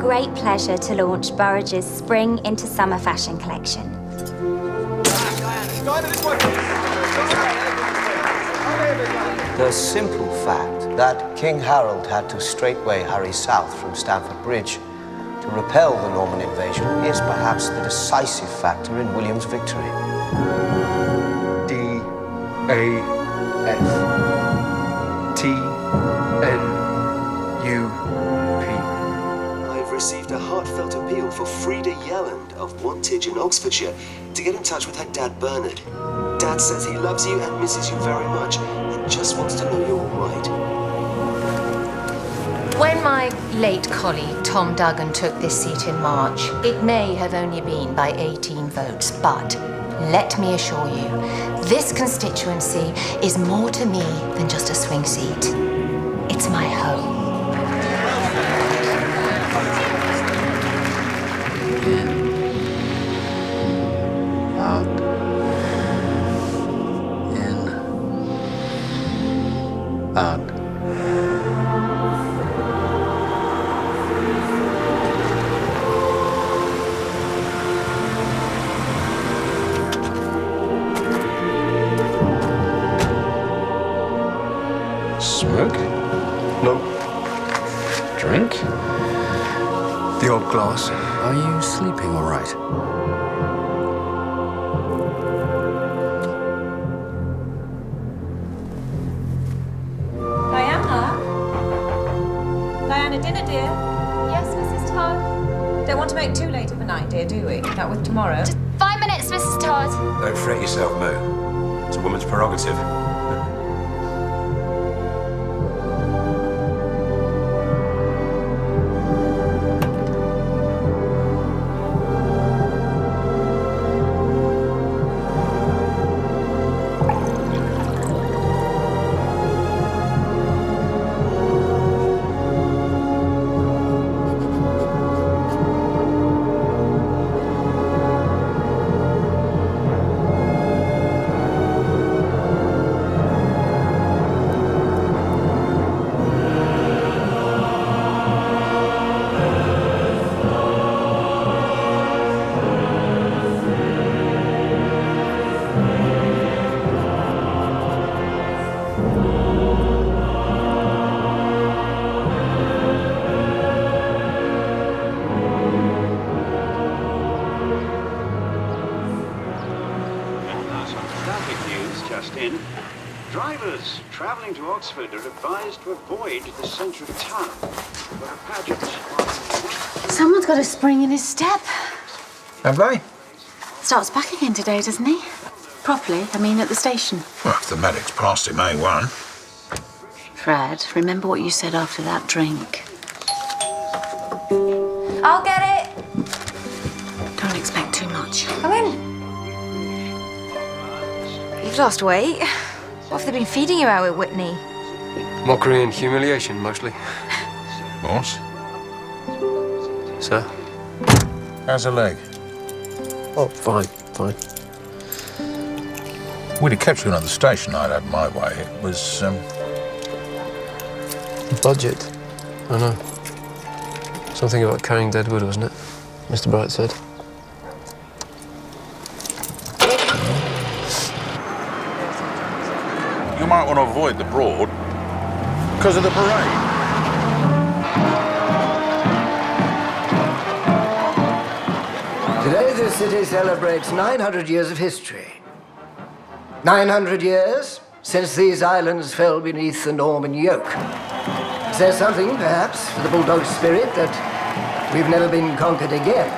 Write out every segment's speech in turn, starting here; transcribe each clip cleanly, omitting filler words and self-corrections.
great pleasure to launch Burridge's Spring into Summer fashion collection. The simple fact that King Harold had to straightway hurry south from Stamford Bridge to repel the Norman invasion is perhaps the decisive factor in William's victory. D-A-F-T-N-U-P. I've received a heartfelt appeal for Frida Yelland of Wantage in Oxfordshire to get in touch with her dad Bernard. Dad says he loves you and misses you very much and just wants to know you're all right. When my late colleague Tom Duggan took this seat in March, it may have only been by 18 votes, but let me assure you, this constituency is more to me than just a swing seat. It's my home. Out. In. Out. Smoke? No. Drink? The odd glass. Are you sleeping all right? Diana, dinner, dear? Yes, Mrs. Todd? Don't want to make too late of a night, dear, do we? Not with tomorrow. Just 5 minutes, Mrs. Todd. Don't fret yourself, Moo. It's a woman's prerogative. Drivers travelling to Oxford are advised to avoid the centre of town, where a pageant. Someone's got a spring in his step. Have they? Starts back again today, doesn't he? Properly, I mean at the station. Well, if the medic's passed him A1. Fred, remember what you said after that drink. I'll get it. Don't expect too much. Come in. You've lost weight. What have they been feeding you out at Whitney? Mockery and humiliation, mostly. Morse? Sir? How's the leg? Oh, fine. We'd have kept you on at the station, I'd had my way. It was, Budget. I know. Something about carrying dead wood, wasn't it? Mr. Bright said. You might want to avoid the Broad because of the parade. Today, this city celebrates 900 years of history. 900 years since these islands fell beneath the Norman yoke. It says something, perhaps, for the bulldog spirit that we've never been conquered again,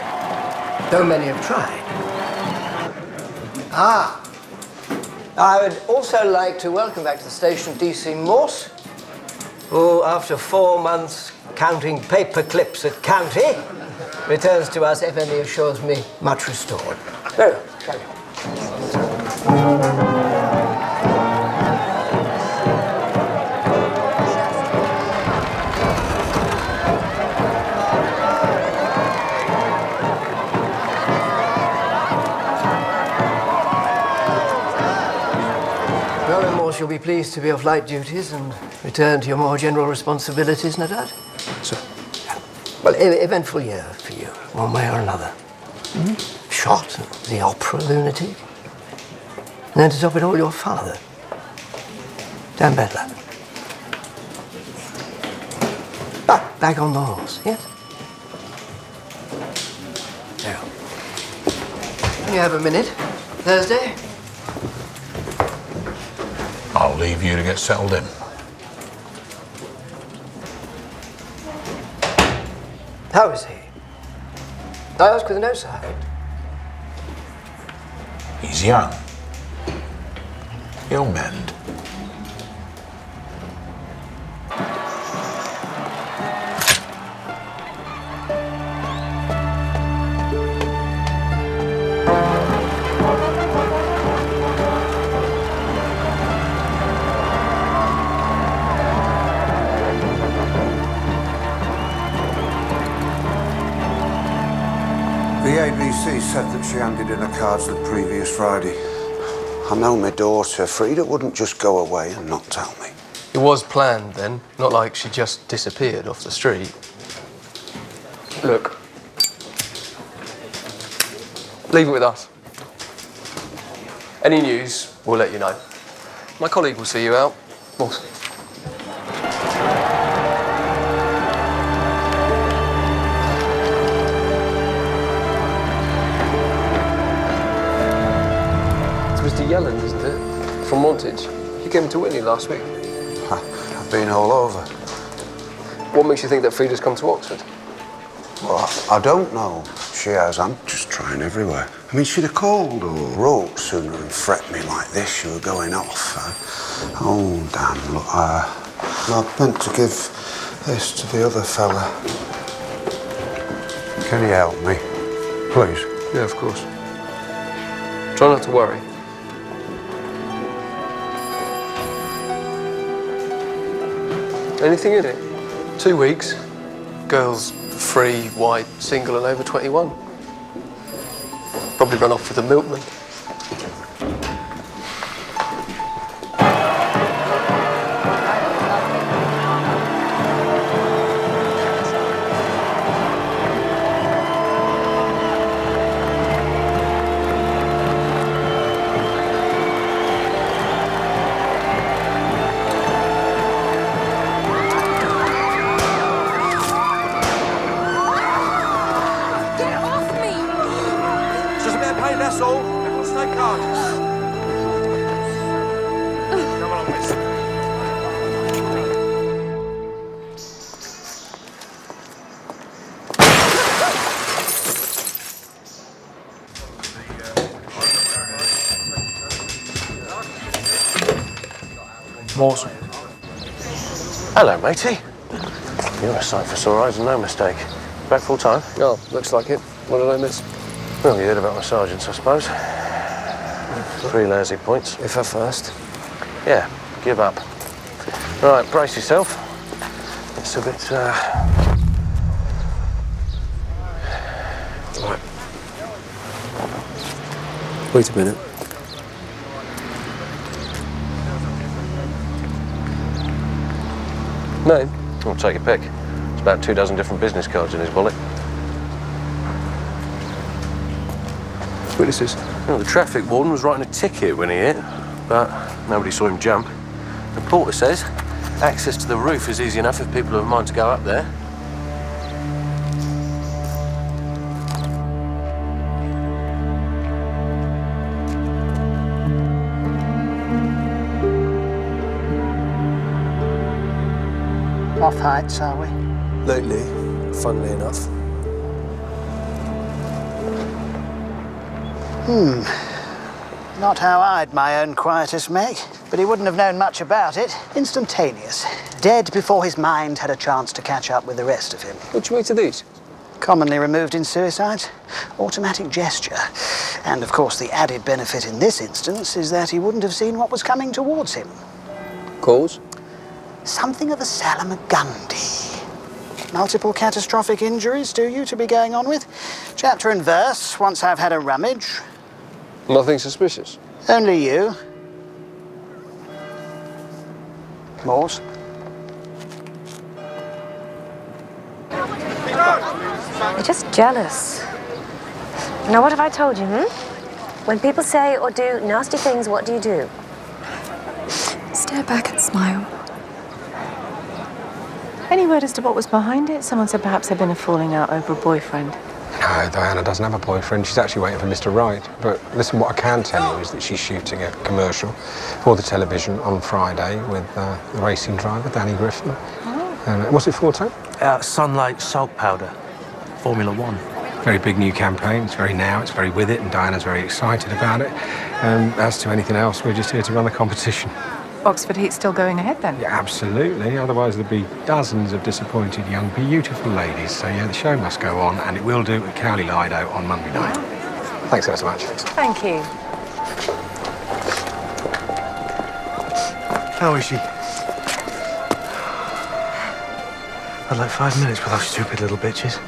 though many have tried. I would also like to welcome back to the station D.C. Morse, who, after 4 months counting paper clips at county, returns to us, if only assures me, much restored. Very well, carry on. You'll be pleased to be off light duties and return to your more general responsibilities, no doubt? Sir. Well, eventful year for you, one way or another. Shot at the opera lunatic. And then to top it all, your father. Dan Bedler. But back on the horse, yes? Now, you have a minute, Thursday? I'll leave you to get settled in. How is he? I ask with no side. He's young. He'll mend. The ABC said that she handed in her cards the previous Friday. I know my daughter, Frida, wouldn't just go away and not tell me. It was planned then, not like she just disappeared off the street. Look. Leave it with us. Any news, we'll let you know. My colleague will see you out. Morse. Mr. Yelland, isn't it? From Montage. You came to Whitney last week. I've been all over. What makes you think that Frida's come to Oxford? Well, I don't know. She has. I'm just trying everywhere. I mean, she'd have called or wrote sooner than fret me like this. She were going off. Oh, damn. Look, I meant to give this to the other fella. Can you help me? Please? Yeah, of course. Try not to worry. Anything in it? 2 weeks. Girls free, white, single and over 21. Probably run off with a milkman. That's all. Everyone stay calm. Come along, miss. Morse. Hello, matey. You're a sight for sore eyes and no mistake. Back full time? Oh, looks like it. What did I miss? Well, you heard about my sergeants, I suppose. 3 lousy points. If at first. Yeah, give up. Right, brace yourself. It's a bit, Right. Wait a minute. Name? I'll take your pick. There's about 24 different business cards in his wallet. Witnesses? Well, the traffic warden was writing a ticket when he hit, but nobody saw him jump. The porter says access to the roof is easy enough if people have a mind to go up there. Off heights, are we? Lately, funnily enough. Not how I'd my own quietus make, but he wouldn't have known much about it. Instantaneous. Dead before his mind had a chance to catch up with the rest of him. What do you make of these? Commonly removed in suicides. Automatic gesture. And of course the added benefit in this instance is that he wouldn't have seen what was coming towards him. Cause? Something of a Salamagundi. Multiple catastrophic injuries, do you, to be going on with? Chapter and verse, once I've had a rummage. Nothing suspicious? Only you. Morse? You're just jealous. Now, what have I told you, When people say or do nasty things, what do? Stare back and smile. Any word as to what was behind it? Someone said perhaps there'd been a falling out over a boyfriend. No, Diana doesn't have a boyfriend. She's actually waiting for Mr. Right. But listen, what I can tell you is that she's shooting a commercial for the television on Friday with the racing driver, Danny Griffin. Oh. And what's it for, Tom? Sunlight salt powder, Formula One. Very big new campaign. It's very now, it's very with it, and Diana's very excited about it. As to anything else, we're just here to run the competition. Oxford Heat's still going ahead then? Yeah, absolutely. Otherwise there'd be dozens of disappointed young, beautiful ladies. So yeah, the show must go on, and it will do at Cowley Lido on Monday night. Thanks ever so much. Thank you. How is she? I'd like 5 minutes with those stupid little bitches.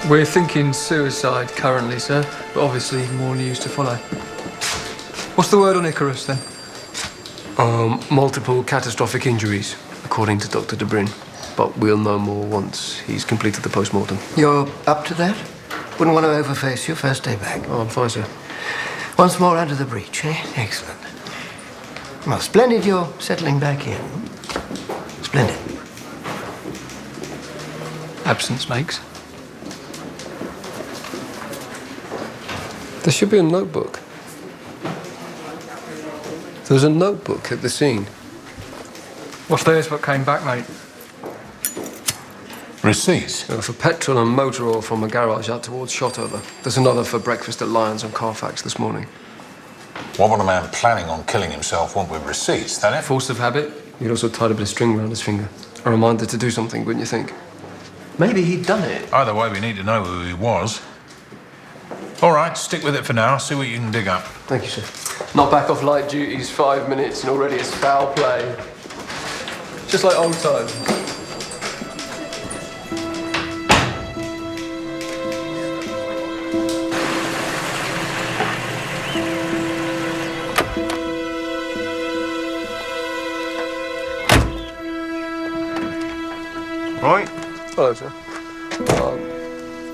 We're thinking suicide currently, sir, but obviously more news to follow. What's the word on Icarus, then? Multiple catastrophic injuries, according to Dr. De Bruyne. But we'll know more once he's completed the post-mortem. You're up to that? Wouldn't want to overface your first day back. Oh, I'm fine, sir. Once more under the breach, eh? Excellent. Well, splendid you're settling back in. Splendid. Absence makes. There should be a notebook. There was a notebook at the scene. What's theirs what came back, mate? Receipts? For petrol and motor oil from a garage out towards Shotover. There's another for breakfast at Lyons on Carfax this morning. What would a man planning on killing himself want with receipts, that it? Force of habit. He'd also tied a bit of string around his finger. A reminder to do something, wouldn't you think? Maybe he'd done it. Either way, we need to know who he was. All right, stick with it for now. See what you can dig up. Thank you, sir. Not back off light duties, 5 minutes, and already it's foul play. Just like old times. Right. Hello, sir.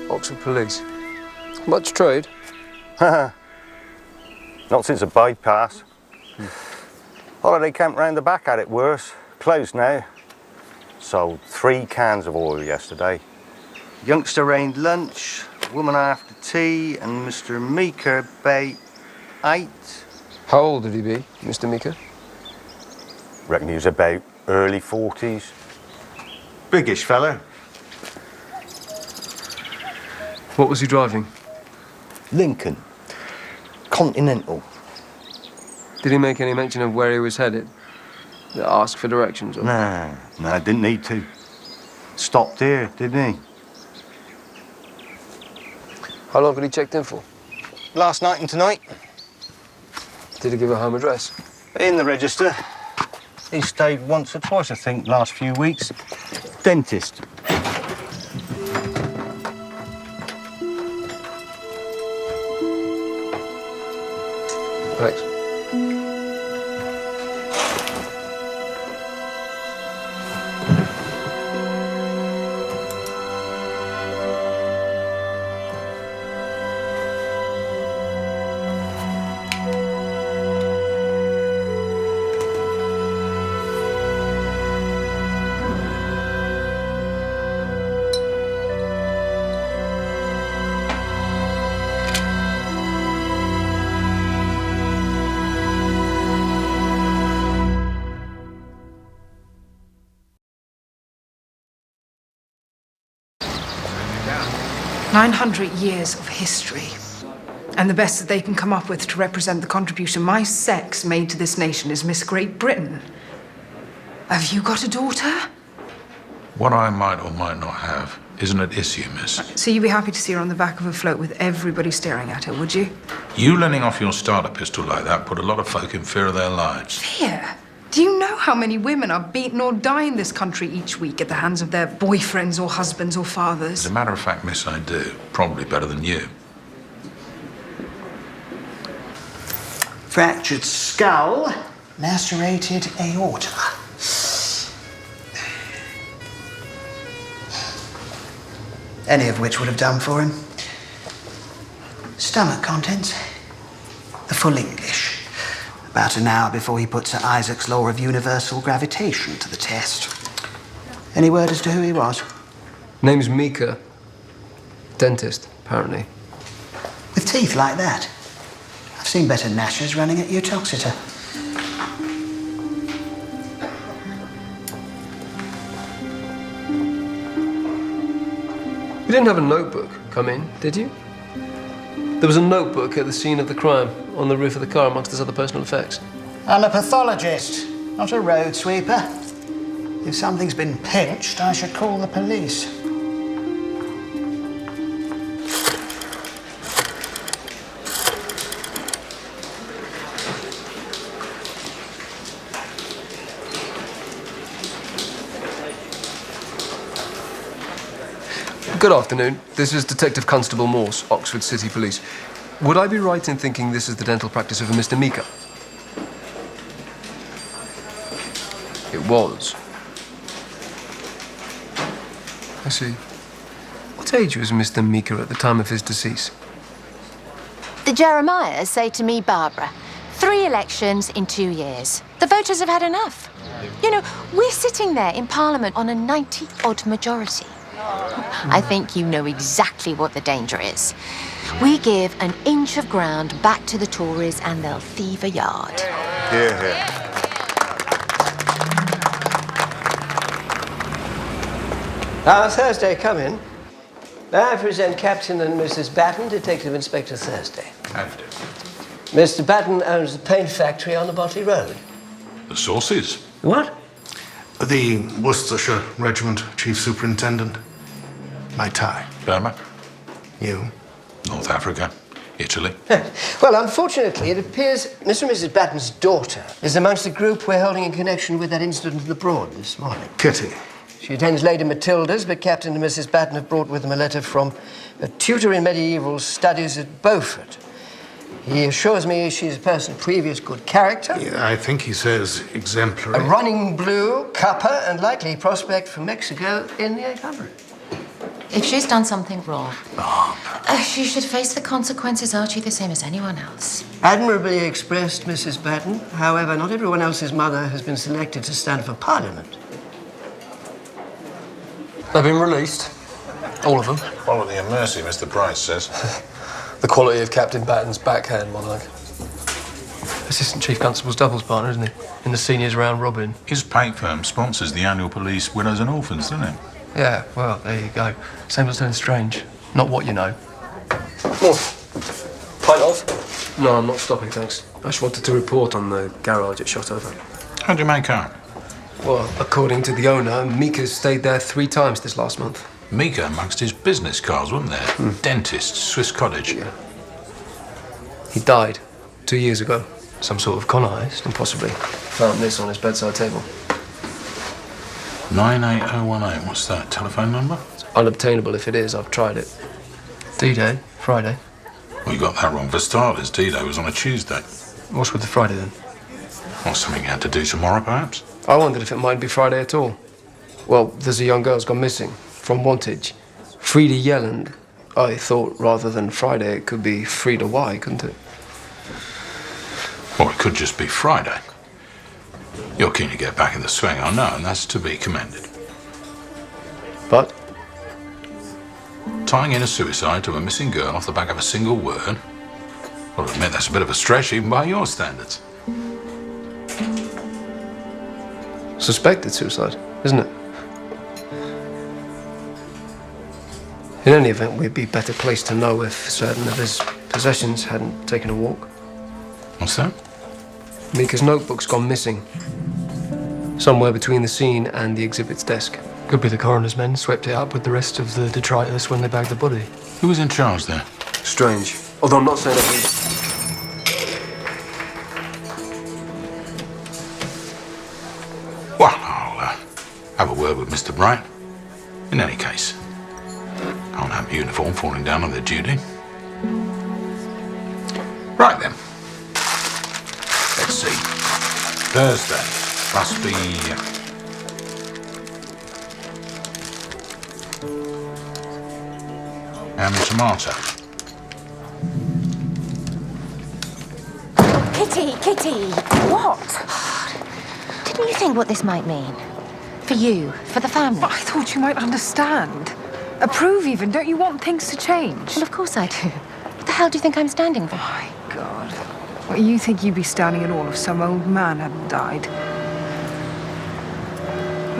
Oxford Police. Much trade? Not since a bypass. Holiday camp round the back had it worse. Closed now. Sold 3 cans of oil yesterday. Youngster rained lunch, woman after tea, and Mr. Meeker about 8. How old did he be, Mr. Meeker? Reckon he was about early 40s. Biggish fella. What was he driving? Lincoln. Continental. Did he make any mention of where he was headed? Ask for directions? Or... Nah, didn't need to. Stopped here, didn't he? How long had he checked in for? Last night and tonight. Did he give a home address? In the register. He stayed once or twice, I think, last few weeks. Dentist. Thanks. Years of history, and the best that they can come up with to represent the contribution my sex made to this nation is Miss Great Britain. Have you got a daughter? What I might or might not have isn't at issue, miss. So you'd be happy to see her on the back of a float with everybody staring at her, would you? You letting off your starter pistol like that put a lot of folk in fear of their lives. Fear? Do you know how many women are beaten or die in this country each week at the hands of their boyfriends or husbands or fathers? As a matter of fact, miss, I do. Probably better than you. Fractured skull, lacerated aorta. any of which would have done for him. Stomach contents. The full English. About an hour before he put Sir Isaac's law of universal gravitation to the test. Any word as to who he was? Name's Mika. Dentist, apparently. With teeth like that? I've seen better gnashers running at Utoxeter. You didn't have a notebook come in, did you? There was a notebook at the scene of the crime on the roof of the car amongst his other personal effects. I'm a pathologist, not a road sweeper. If something's been pinched, I should call the police. Good afternoon. This is Detective Constable Morse, Oxford City Police. Would I be right in thinking this is the dental practice of a Mr. Mika? It was. I see. What age was Mr. Mika at the time of his decease? The Jeremiahs say to me, Barbara, 3 elections in 2 years. The voters have had enough. You know, we're sitting there in Parliament on a 90-odd majority. I think you know exactly what the danger is. We give an inch of ground back to the Tories and they'll thieve a yard. Hear, hear. Thursday, come in. I present Captain and Mrs. Batten, Detective Inspector Thursday. Have to. Mr. Batten owns the paint factory on the Botley Road. The sources? What? The Worcestershire Regiment Chief Superintendent. My tie. Burma? You. North Africa? Italy? Well, unfortunately, it appears Mr. and Mrs. Batten's daughter is amongst the group we're holding in connection with that incident in the Broad this morning. Kitty. She attends Lady Matilda's, but Captain and Mrs. Batten have brought with them a letter from a tutor in medieval studies at Beaufort. He assures me she's a person of previous good character. Yeah, I think he says exemplary. A running blue, cuppa, and likely prospect for Mexico in the 800. If she's done something wrong, she should face the consequences, Archie, the same as anyone else. Admirably expressed, Mrs. Batten. However, not everyone else's mother has been selected to stand for Parliament. They've been released. All of them. Quality and mercy, Mr. Price says. The quality of Captain Batten's backhand, more like. Assistant Chief Constable's doubles partner, isn't he? In the seniors round robin. His paint firm sponsors the annual police widows and orphans, doesn't it? Yeah, well, there you go. Same as doing strange. Not what you know. Pint off? No, I'm not stopping, thanks. I just wanted to report on the garage it shot over. How'd you make out? Well, according to the owner, Mika's stayed there 3 times this last month. Mika amongst his business cards, wasn't there? Dentist, Swiss cottage. Yeah. He died 2 years ago. Some sort of con artist, and possibly found this on his bedside table. 98018, what's that? Telephone number? It's unobtainable if it is, I've tried it. D-Day, Friday. Well, you got that wrong. For starters, D-Day was on a Tuesday. What's with the Friday then? Well, something you had to do tomorrow, perhaps? I wondered if it might be Friday at all. Well, there's a young girl's gone missing from Wantage. Frida Yelland. I thought rather than Friday it could be Frida Y, couldn't it? Or it could just be Friday. You're keen to get back in the swing, I know, and that's to be commended. But? Tying in a suicide to a missing girl off the back of a single word? Well, I admit that's a bit of a stretch even by your standards. Suspected suicide, isn't it? In any event, we'd be better placed to know if certain of his possessions hadn't taken a walk. What's that? Mika's notebook's gone missing. Somewhere between the scene and the exhibit's desk. Could be the coroner's men swept it up with the rest of the detritus when they bagged the body. Who was in charge there? Strange. Although I'm not saying that we... Well, I'll have a word with Mr. Bright. In any case, I won't have uniform falling down on their duty. Right then. Let's see. Thursday. Must be... ham and tomato. Kitty! What? Didn't you think what this might mean? For you, for the family? But I thought you might understand. Approve even. Don't you want things to change? Well, of course I do. What the hell do you think I'm standing for? My God. Well, you think you'd be standing at all if some old man hadn't died?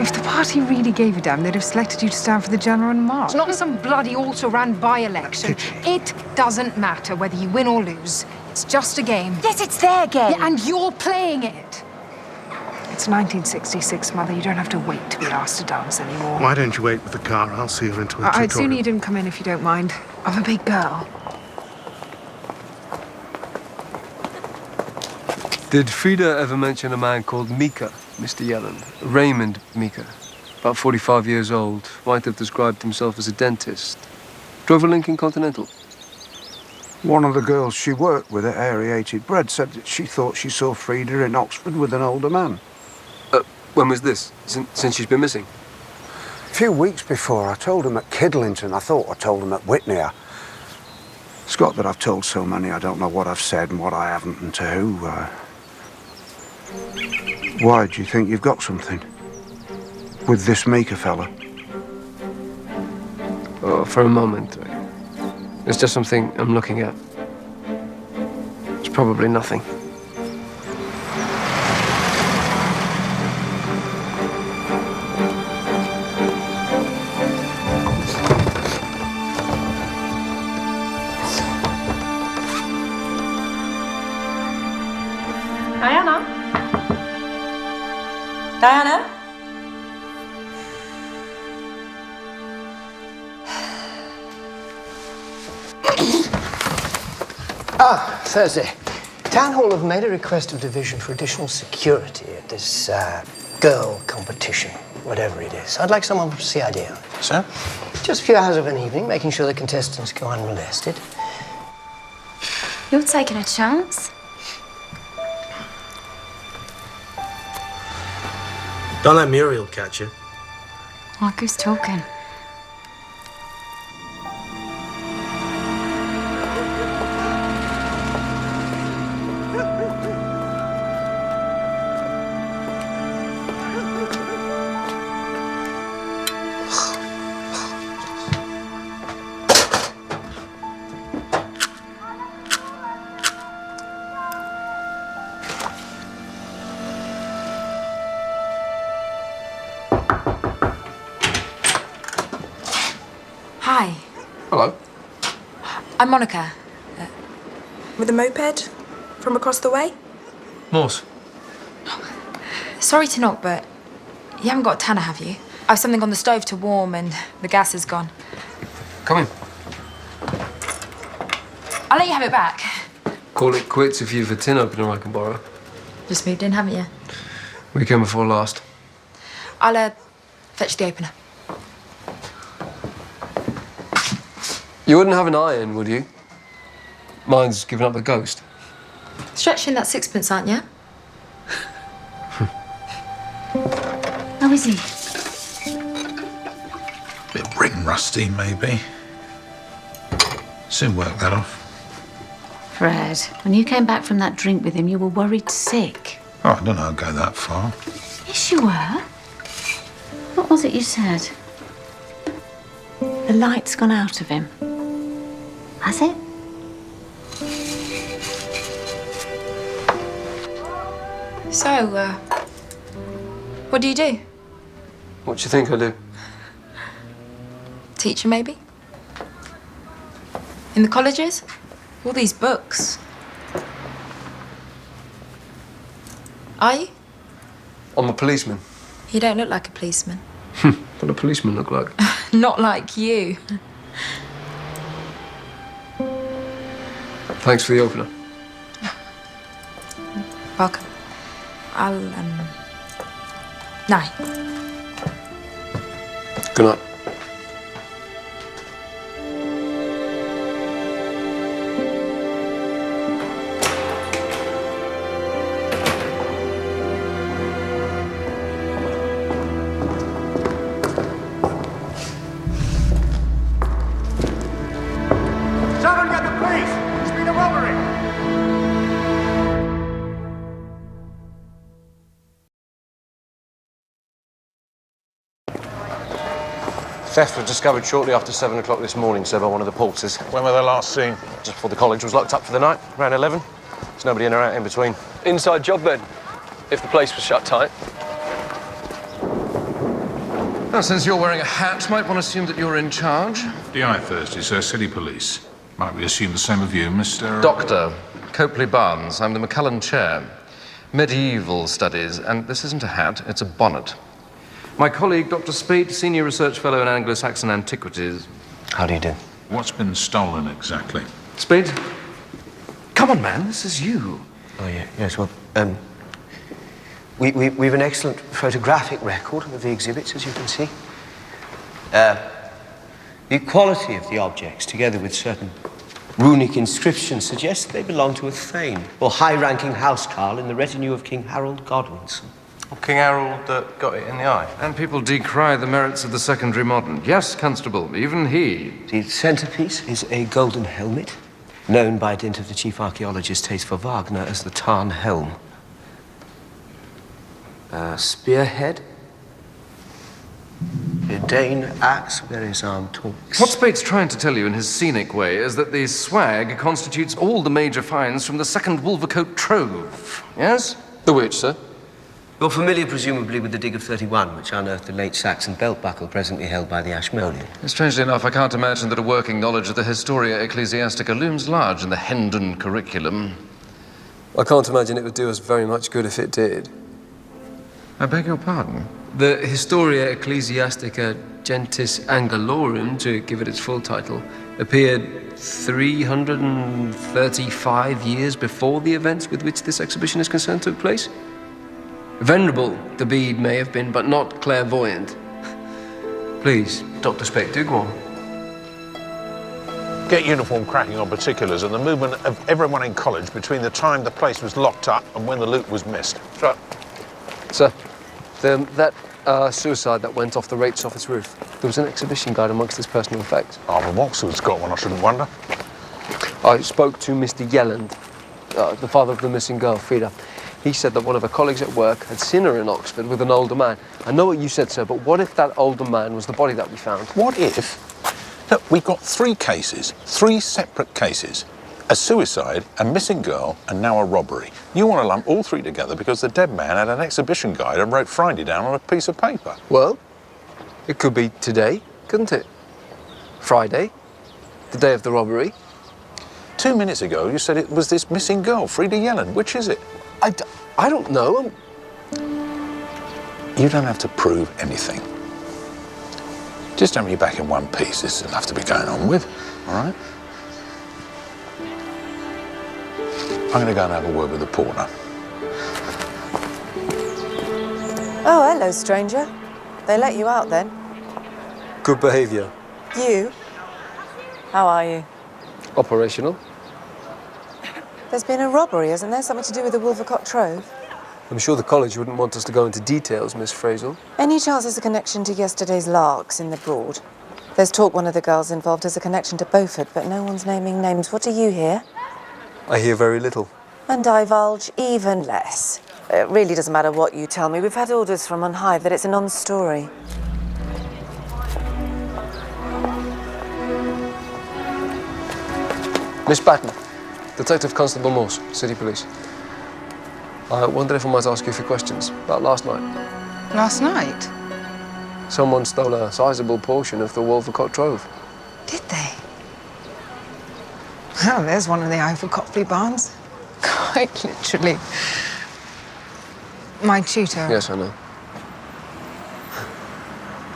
If the party really gave a damn, they'd have selected you to stand for the general in March. It's not some bloody also-ran by-election. It doesn't matter whether you win or lose. It's just a game. Yes, it's their game. Yeah, and you're playing it. It's 1966, Mother. You don't have to wait to be asked to dance anymore. Why don't you wait with the car? I'll see her into a tutorial. I'd sooner you didn't come in if you don't mind. I'm a big girl. Did Frida ever mention a man called Mika, Mr. Yellen? Raymond Mika, about 45 years old, might have described himself as a dentist. Drove a Lincoln Continental. One of the girls she worked with at Aerated Bread said that she thought she saw Frida in Oxford with an older man. When was this? Since she's been missing? A few weeks before. I told him at Kidlington. I thought I told him at Whitney. Scott, that I've told so many, I don't know what I've said and what I haven't and to who. Why do you think you've got something? With this Mika fella? Oh, for a moment. It's just something I'm looking at. It's probably nothing. Diana? Thursday. Town Hall have made a request of division for additional security at this girl competition, whatever it is. I'd like someone from CID on it. Sir? Just a few hours of an evening, making sure the contestants go unmolested. You're taking a chance. Don't let Muriel catch you. Like who's talking? Hi. Hello. I'm Monica. With a moped? From across the way? Morse. Sorry to knock, but you haven't got a tanner, have you? I've something on the stove to warm and the gas is gone. Come in. I'll let you have it back. Call it quits if you've a tin opener I can borrow. Just moved in, haven't you? Weekend before last. I'll fetch the opener. You wouldn't have an iron, would you? Mine's given up the ghost. Stretching that sixpence, aren't you? How is he? Bit ring rusty, maybe. Soon work that off. Fred, when you came back from that drink with him, you were worried sick. Oh, I don't know I'd go that far. Yes, you were. What was it you said? The light's gone out of him. Has it? So, what do you do? What do you think I do? Teacher, maybe? In the colleges? All these books. Are you? I'm a policeman. You don't look like a policeman. What do a policeman look like? Not like you. Thanks for the opener. Welcome. I'll, night. Good night. Theft was discovered shortly after 7 o'clock this morning, sir, by one of the porters. When were they last seen? Just before the college was locked up for the night, around 11. There's nobody in or out in between. Inside job then, if the place was shut tight. Now, since you're wearing a hat, might one assume that you're in charge? DI Thursday, sir, City Police. Might we assume the same of you, Mr... Dr. Copley Barnes. I'm the McCullen Chair. Medieval Studies, and this isn't a hat, it's a bonnet. My colleague, Dr. Spate, Senior Research Fellow in Anglo-Saxon Antiquities. How do you do? What's been stolen exactly? Spate? Come on, man, this is you. Oh, yeah, yes, well, we've an excellent photographic record of the exhibits, as you can see. The quality of the objects, together with certain runic inscriptions, suggests that they belong to a thane or high-ranking housecarl in the retinue of King Harold Godwinson. King Harold got it in the eye. And people decry the merits of the secondary modern. Yes, Constable, even he. The centrepiece is a golden helmet, known by dint of the chief archaeologist's taste for Wagner as the Tarn Helm. A spearhead, a Dane axe, various armed tools. What Spate's trying to tell you in his scenic way is that the swag constitutes all the major finds from the second Wolvercote Trove, yes? The which, sir? You're familiar, presumably, with the dig of 31, which unearthed the late Saxon belt buckle presently held by the Ashmolean. Strangely enough, I can't imagine that a working knowledge of the Historia Ecclesiastica looms large in the Hendon curriculum. I can't imagine it would do us very much good if it did. I beg your pardon? The Historia Ecclesiastica Gentis Angelorum, to give it its full title, appeared 335 years before the events with which this exhibition is concerned took place. Venerable the bead may have been, but not clairvoyant. Please, Dr. Spate, do go on. Get uniform cracking on particulars and the movement of everyone in college between the time the place was locked up and when the loot was missed. Right. Sir, that suicide that went off the rates office roof, there was an exhibition guide amongst his personal effects. Arthur Oxford's got one, I shouldn't wonder. I spoke to Mr. Yelland, the father of the missing girl, Frida. He said that one of her colleagues at work had seen her in Oxford with an older man. I know what you said, sir, but what if that older man was the body that we found? What if? Look, we've got 3 cases, 3 separate cases. A suicide, a missing girl, and now a robbery. You want to lump all 3 together because the dead man had an exhibition guide and wrote Friday down on a piece of paper. Well, it could be today, couldn't it? Friday, the day of the robbery. 2 minutes ago, you said it was this missing girl, Frida Yelland. Which is it? I don't know. You don't have to prove anything. Just have me back in one piece. This is enough to be going on with, all right? I'm going to go and have a word with the porter. Oh, hello, stranger. They let you out then? Good behaviour. You? How are you? Operational. There's been a robbery, hasn't there? Something to do with the Wolvercote Trove? I'm sure the college wouldn't want us to go into details, Miss Frazel. Any chance there's a connection to yesterday's larks in the Broad? There's talk one of the girls involved has a connection to Beaufort, but no one's naming names. What do you hear? I hear very little. And divulge even less. It really doesn't matter what you tell me. We've had orders from on high that it's a non-story. Miss Batten, Detective Constable Morse, City Police. I wondered if I might ask you a few questions about last night. Last night? Someone stole a sizable portion of the Wolvercote Trove. Did they? Well, there's one of the Eiffel Copley barns. Quite literally. My tutor. Yes, I know.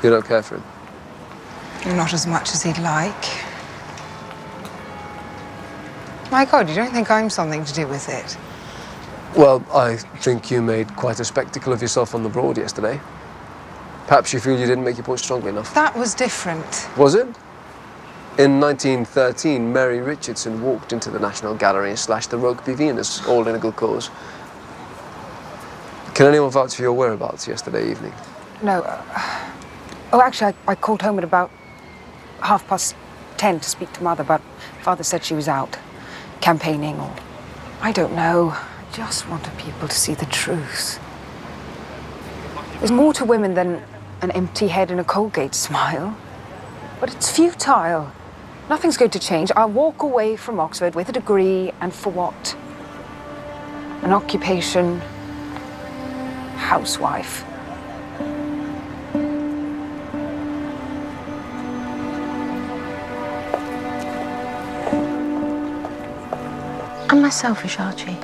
You don't care for him? Not as much as he'd like. My God, you don't think I'm something to do with it? Well, I think you made quite a spectacle of yourself on the Broad yesterday. Perhaps you feel you didn't make your point strongly enough. That was different. Was it? In 1913, Mary Richardson walked into the National Gallery and slashed the Rugby Venus, all in a good cause. Can anyone vouch for your whereabouts yesterday evening? No. Oh, actually, I called home at about 10:30 to speak to Mother, but Father said she was out campaigning or... I don't know. I just wanted people to see the truth. There's more to women than an empty head and a Colgate smile. But it's futile. Nothing's going to change. I'll walk away from Oxford with a degree, and for what? An occupation, housewife. Am I selfish, Archie?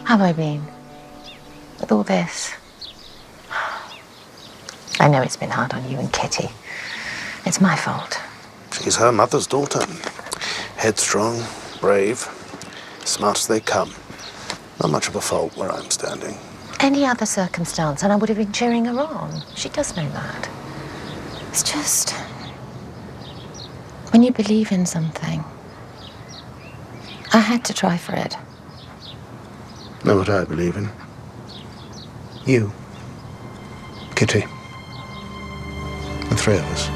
Have I been? With all this? I know it's been hard on you and Kitty. It's my fault. She's her mother's daughter. Headstrong, brave, smart as they come. Not much of a fault where I'm standing. Any other circumstance, and I would have been cheering her on. She does know that. It's just... when you believe in something... I had to try for it. Know what I believe in? You. Kitty. The three of us.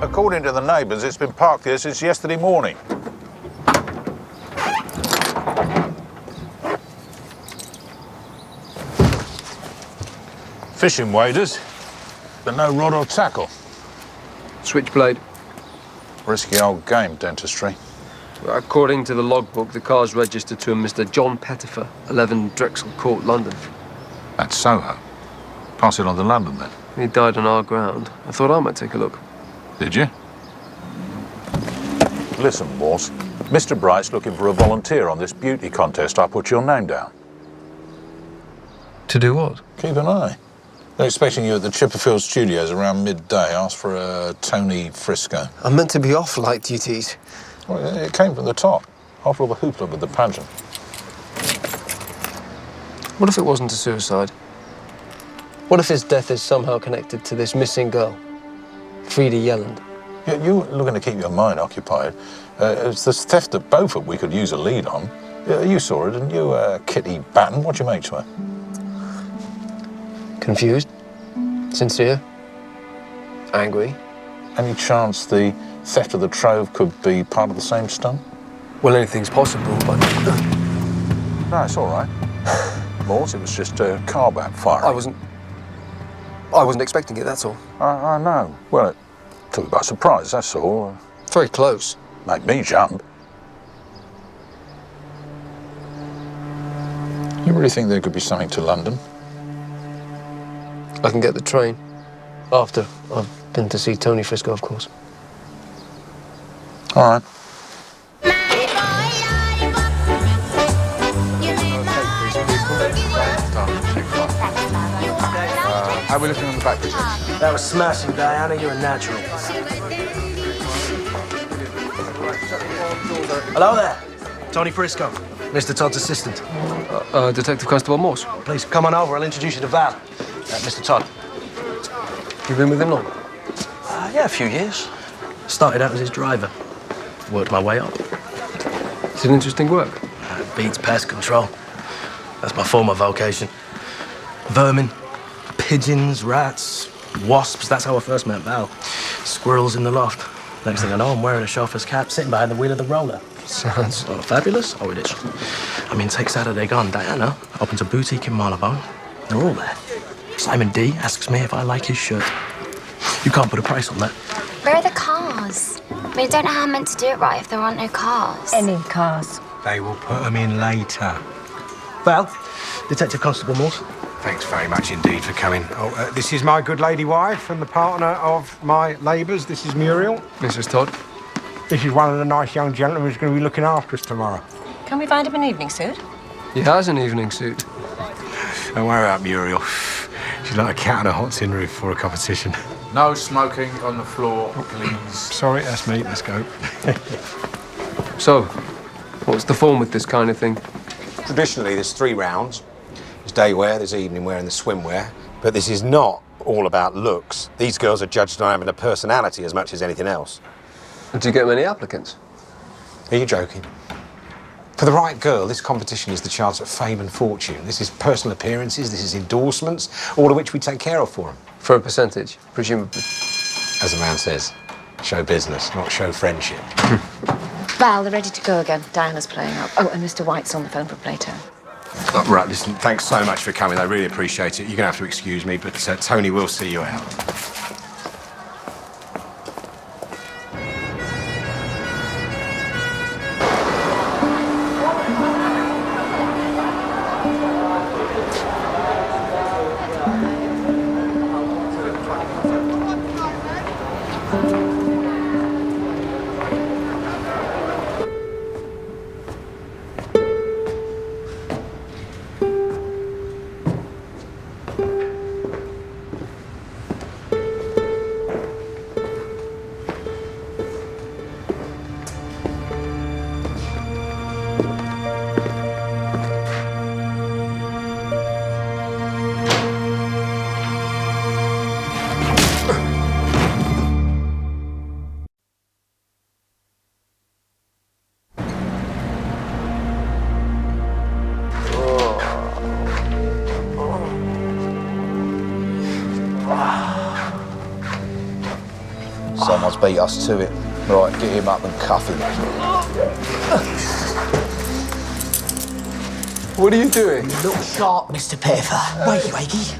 According to the neighbours, it's been parked here since yesterday morning. Fishing waders, but no rod or tackle. Switchblade. Risky old game, dentistry. According to the logbook, the car's registered to a Mr. John Pettifer, 11 Drexel Court, London. That's Soho. Pass it on to London, then. He died on our ground. I thought I might take a look. Did you? Listen, Morse. Mr. Bright's looking for a volunteer on this beauty contest. I put your name down. To do what? Keep an eye. They're expecting you at the Chipperfield Studios around midday. Ask for a Tony Frisco. I'm meant to be off light duties. Well, it came from the top, after all the hoopla with the pageant. What if it wasn't a suicide? What if his death is somehow connected to this missing girl, Frida Yelland? Yeah, you were looking to keep your mind occupied. It's this theft at Beaufort we could use a lead on. You saw it, didn't you, Kitty Batten? What'd you make to her? Confused, sincere, angry. Any chance the theft of the Trove could be part of the same stunt? Well, anything's possible, but... No, it's all right. Morse, it was just a car backfiring. I wasn't expecting it, that's all. I know. Well, it took me by surprise, that's all. Very close. Made me jump. You really think there could be something to London? I can get the train. After I've been to see Tony Frisco, of course. All right. How are we looking on the back projection? That was smashing, Diana. You're a natural. Hello there. Tony Frisco, Mr. Todd's assistant. Detective Constable Morse. Please come on over. I'll introduce you to Val. Mr. Todd. You've been with him long? Yeah, a few years. Started out as his driver. Worked my way up. It's an interesting work. It beats pest control. That's my former vocation. Vermin, pigeons, rats, wasps. That's how I first met Val. Squirrels in the loft. Next thing I know, I'm wearing a chauffeur's cap, sitting behind the wheel of the roller. Sounds fabulous. Oh, it is. I mean, take Saturday gone. Diana opens a boutique in Marylebone. They're all there. Simon D asks me if I like his shirt. You can't put a price on that. Where are the cars? We don't know how I'm meant to do it right if there aren't no cars. Any cars? They will put them in later. Val, Detective Constable Morse. Thanks very much indeed for coming. Oh, this is my good lady wife and the partner of my labours. This is Muriel. Mrs. Todd. This is one of the nice young gentlemen who's going to be looking after us tomorrow. Can we find him an evening suit? He has an evening suit. Don't worry about Muriel. She's like a cat on a hot tin roof for a competition. No smoking on the floor, please. Sorry, that's me. Let's go. So, what's the form with this kind of thing? Traditionally, there's 3 rounds. There's day wear, there's evening wear, and there's swimwear. But this is not all about looks. These girls are judged on having a personality as much as anything else. Do you get many applicants? Are you joking? For the right girl, this competition is the chance at fame and fortune. This is personal appearances, this is endorsements, all of which we take care of for them. For a percentage, presumably. As the man says. Show business, not show friendship. Val, they're ready to go again. Diana's playing up. Oh, and Mr. White's on the phone for Plato. Oh, right, listen, thanks so much for coming. I really appreciate it. You're going to have to excuse me, but Tony will see you out. Someone's beat us to it. Right, get him up and cuff him. What are you doing? Look sharp, Mr. Pettifer. Wait, Wakey.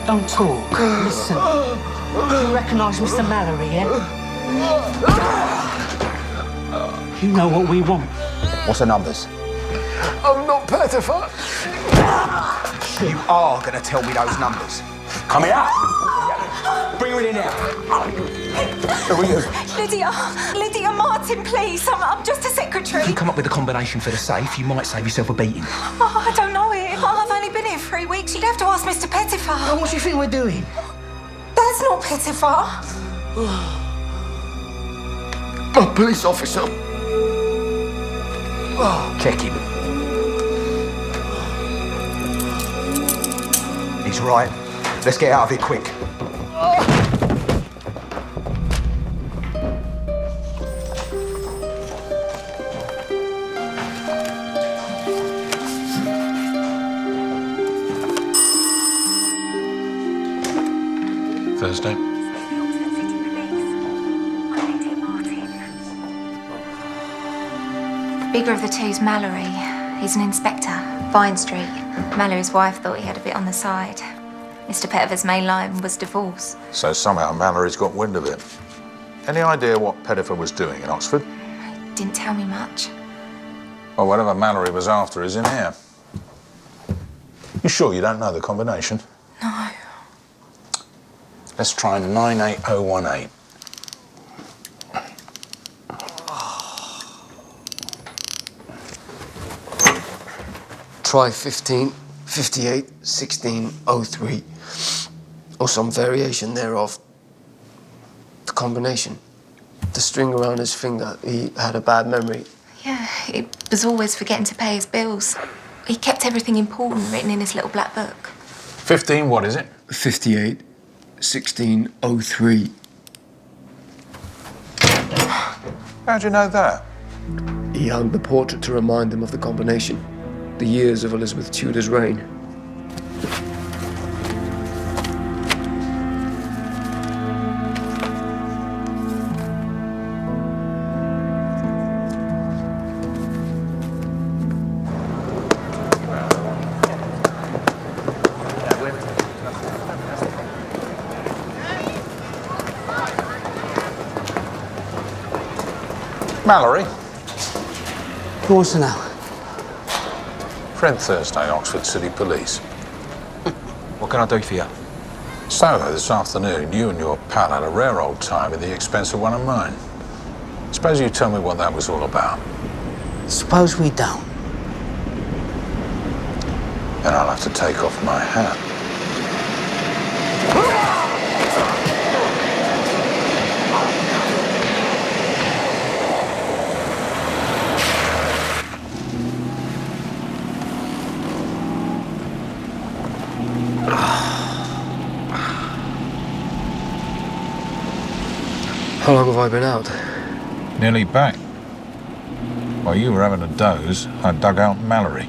Don't talk. Listen. You recognise Mr. Mallory, yeah? You know what we want. What's the numbers? I'm not Pettifer. You are going to tell me those numbers. Come here. Bring her in here. Who are you? Lydia Martin, please. I'm just a secretary. If you come up with a combination for the safe, you might save yourself a beating. Oh, I don't know it. I've only been here 3 weeks. You'd have to ask Mr. Pettifer. And what do you think we're doing? That's not Pettifer. A police officer. Check him. He's right. Let's get out of here quick. Thursday. Bigger of the two's Mallory. He's an inspector. Vine Street. Mallory's wife thought he had a bit on the side. Mr. Pettifer's main line was divorce. So somehow Mallory's got wind of it. Any idea what Pettifer was doing in Oxford? Didn't tell me much. Well, whatever Mallory was after is in here. You sure you don't know the combination? No. Let's try 98018. Try 15, 58, 16, 03. Or some variation thereof. The combination. The string around his finger, he had a bad memory. Yeah, he was always forgetting to pay his bills. He kept everything important written in his little black book. 15, what is it? 58, 16, 03. How'd you know that? He hung the portrait to remind him of the combination. The years of Elizabeth Tudor's reign. Mallory. Who wants to know? Fred Thursday, Oxford City Police. What can I do for you? Soho this afternoon, you and your pal had a rare old time at the expense of one of mine. Suppose you tell me what that was all about. Suppose we don't. Then I'll have to take off my hat. How long have I been out? Nearly back. While you were having a doze, I dug out Mallory.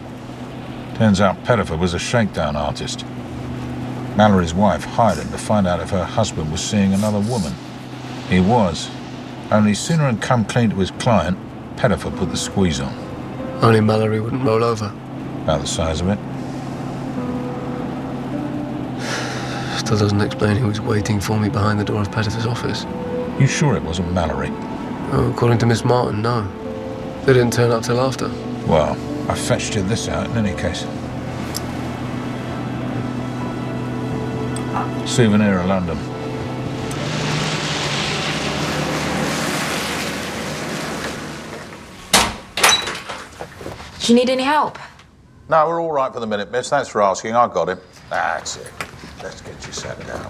Turns out Pettifer was a shakedown artist. Mallory's wife hired him to find out if her husband was seeing another woman. He was. Only sooner than come clean to his client, Pettifer put the squeeze on. Only Mallory wouldn't roll over. About the size of it. Still doesn't explain who was waiting for me behind the door of Pettifer's office. You sure it wasn't Mallory? Oh, according to Miss Martin, no. They didn't turn up till after. Well, I fetched you this out in any case. Souvenir of London. Do you need any help? No, we're all right for the minute, miss. Thanks for asking. I got him. That's it. Let's get you sat down.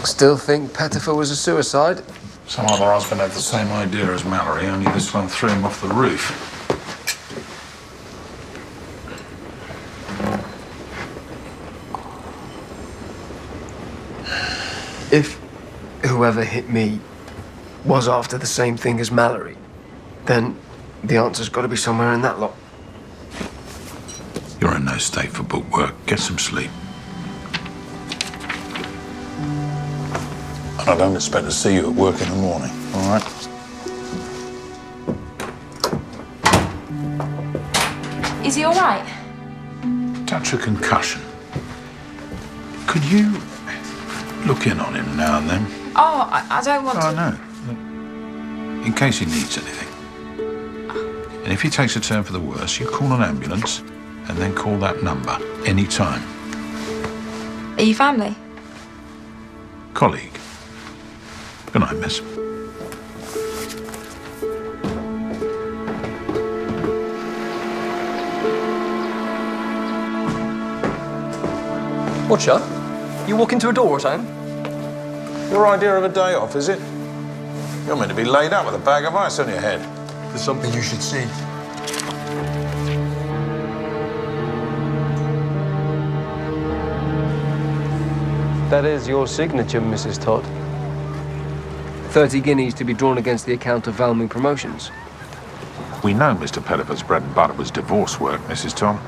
Still think Pettifer was a suicide? Some other husband had the same idea as Mallory, only this one threw him off the roof. If whoever hit me was after the same thing as Mallory, then the answer's got to be somewhere in that lot. You're in no state for book work. Get some sleep. And I don't expect to see you at work in the morning, all right? Is he all right? Touch of concussion. Could you look in on him now and then? Oh, I don't want to. Oh, no. In case he needs anything. And if he takes a turn for the worse, you call an ambulance and then call that number any time. Are you family? Colleague. Good night, miss. What's up? You walk into a door or something? Your idea of a day off, is it? You're meant to be laid up with a bag of ice on your head. There's something you should see. That is your signature, Mrs. Todd. 30 guineas to be drawn against the account of Valming Promotions. We know Mr. Pettifer's bread and butter was divorce work, Mrs. Tom.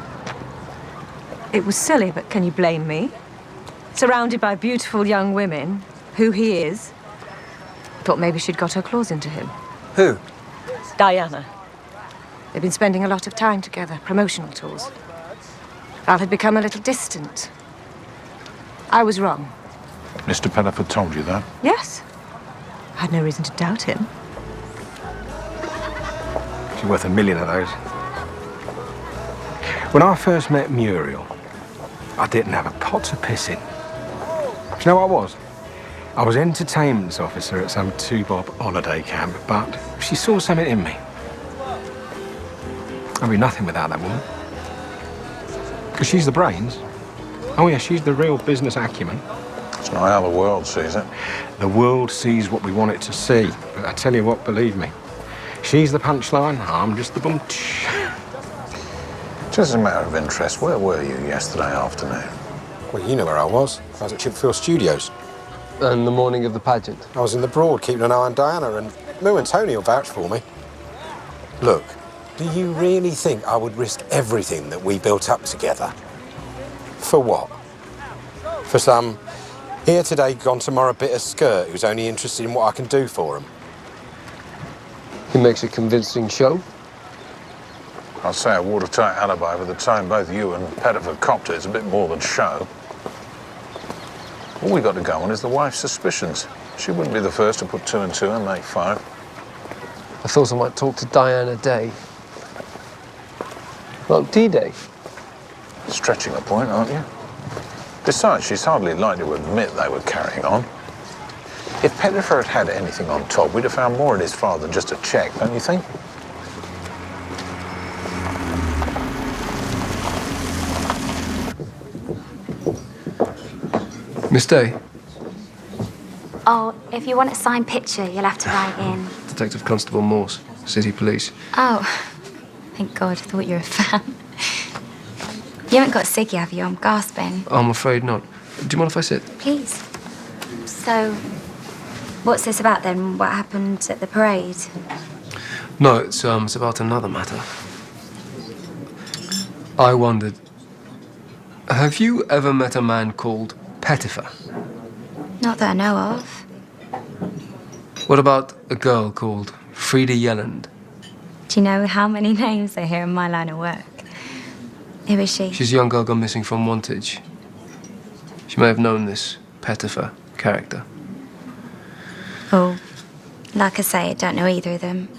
It was silly, but can you blame me? Surrounded by beautiful young women, who he is. Thought maybe she'd got her claws into him. Who? Diana. They've been spending a lot of time together, promotional tours. Val had become a little distant. I was wrong. Mr. Pettifer told you that? Yes. I had no reason to doubt him. She's worth $1 million of those. When I first met Muriel, I didn't have a pot to piss in. Do you know what I was? I was entertainments officer at some two-bob holiday camp, but she saw something in me. I'd be nothing without that woman. Because she's the brains. Oh yeah, she's the real business acumen. It's not how the world sees it. The world sees what we want it to see. But I tell you what, believe me, she's the punchline, I'm just the boom. Just as a matter of interest, where were you yesterday afternoon? Well, you know where I was. I was at Chipfield Studios. And the morning of the pageant? I was in the Broad, keeping an eye on Diana, and Moo and Tony will vouch for me. Look, do you really think I would risk everything that we built up together? For what? For some here today, gone tomorrow bit of skirt who's only interested in what I can do for him? He makes a convincing show. I'd say a watertight alibi for the time both you and Pettifer copped it is a bit more than show. All we got to go on is the wife's suspicions. She wouldn't be the first to put 2 and 2 and make 5. I thought I might talk to Diana Day. Well, D-Day. Stretching a point, aren't you? Besides, she's hardly likely to admit they were carrying on. If Pettifer had had anything on top, we'd have found more in his file than just a cheque, don't you think? Miss Day? Oh, if you want a signed picture, you'll have to write in. Detective Constable Morse, City Police. Oh, thank God, I thought you were a fan. You haven't got a ciggy, have you? I'm gasping. I'm afraid not. Do you mind if I sit? Please. So, what's this about then? What happened at the parade? No, it's about another matter. I wondered, have you ever met a man called Pettifer? Not that I know of. What about a girl called Frida Yelland? Do you know how many names they hear in my line of work? Who is she? She's a young girl gone missing from Wantage. She may have known this Pettifer character. Oh, like I say, I don't know either of them.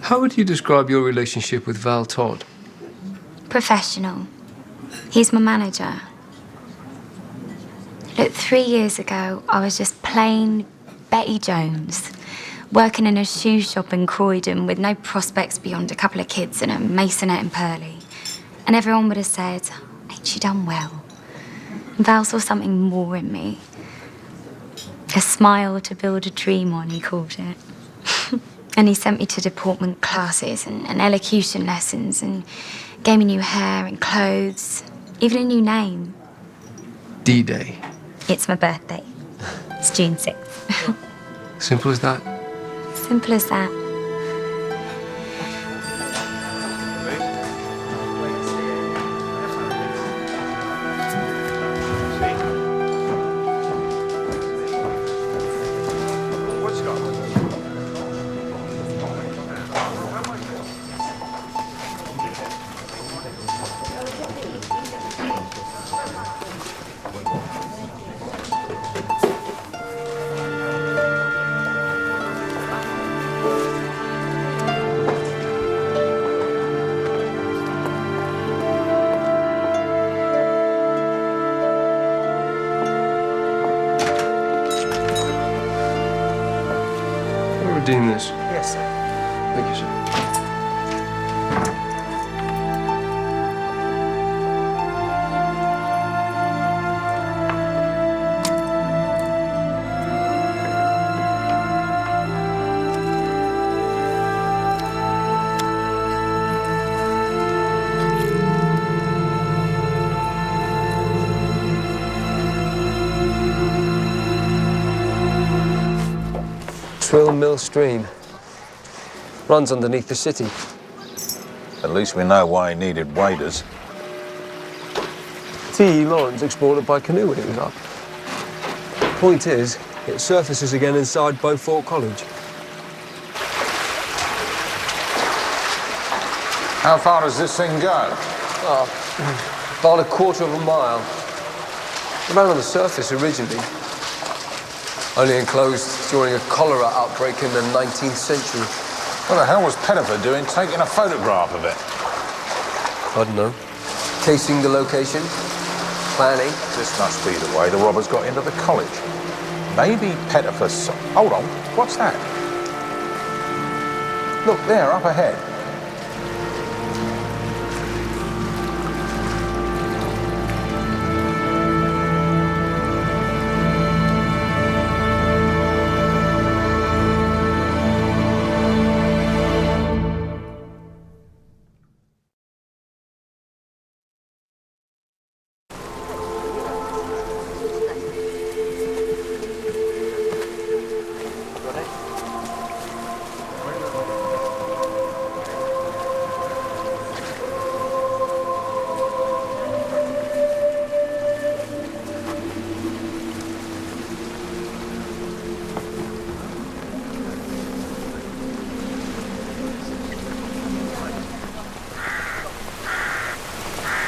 How would you describe your relationship with Val Todd? Professional. He's my manager. Look, 3 years ago, I was just plain Betty Jones, working in a shoe shop in Croydon with no prospects beyond a couple of kids and a masonette in Purley. And everyone would have said, ain't she done well? And Val saw something more in me. A smile to build a dream on, he called it. And he sent me to deportment classes and elocution lessons and gave me new hair and clothes, even a new name. D-Day. It's my birthday. It's June 6th. Simple as that? Simple as that. Redeem this. Yes, sir. Thank you, sir. Twill Mill Stream. Runs underneath the city. At least we know why he needed waders. T.E. Lawrence explored it by canoe when it was up. Point is, it surfaces again inside Beaufort College. How far does this thing go? About a quarter of a mile. It ran on the surface originally. Only enclosed during a cholera outbreak in the 19th century. What the hell was Pettifer doing taking a photograph of it? I don't know. Casing the location, planning. This must be the way the robbers got into the college. Maybe Pettifer... Hold on, what's that? Look, there, up ahead.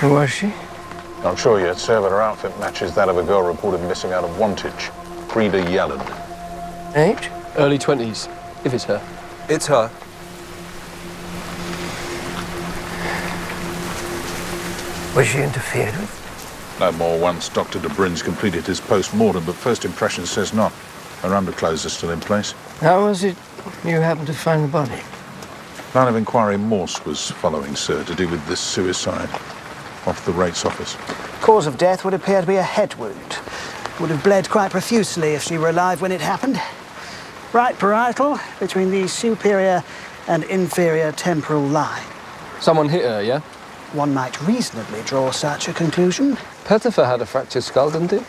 Who was she? I'm sure you'd say that her outfit matches that of a girl reported missing out of Wantage, Frida Yelland. Age? Early 20s, if it's her. It's her. Was she interfered with? No more once Dr. de Brin's completed his post-mortem, but first impression says not. Her underclothes are still in place. How was it you happened to find the body? Line of inquiry Morse was following, sir, to do with this suicide. Off the rates office. Cause of death would appear to be a head wound. Would have bled quite profusely if she were alive when it happened. Right parietal between the superior and inferior temporal line. Someone hit her, yeah? One might reasonably draw such a conclusion. Pettifer had a fractured skull, didn't he?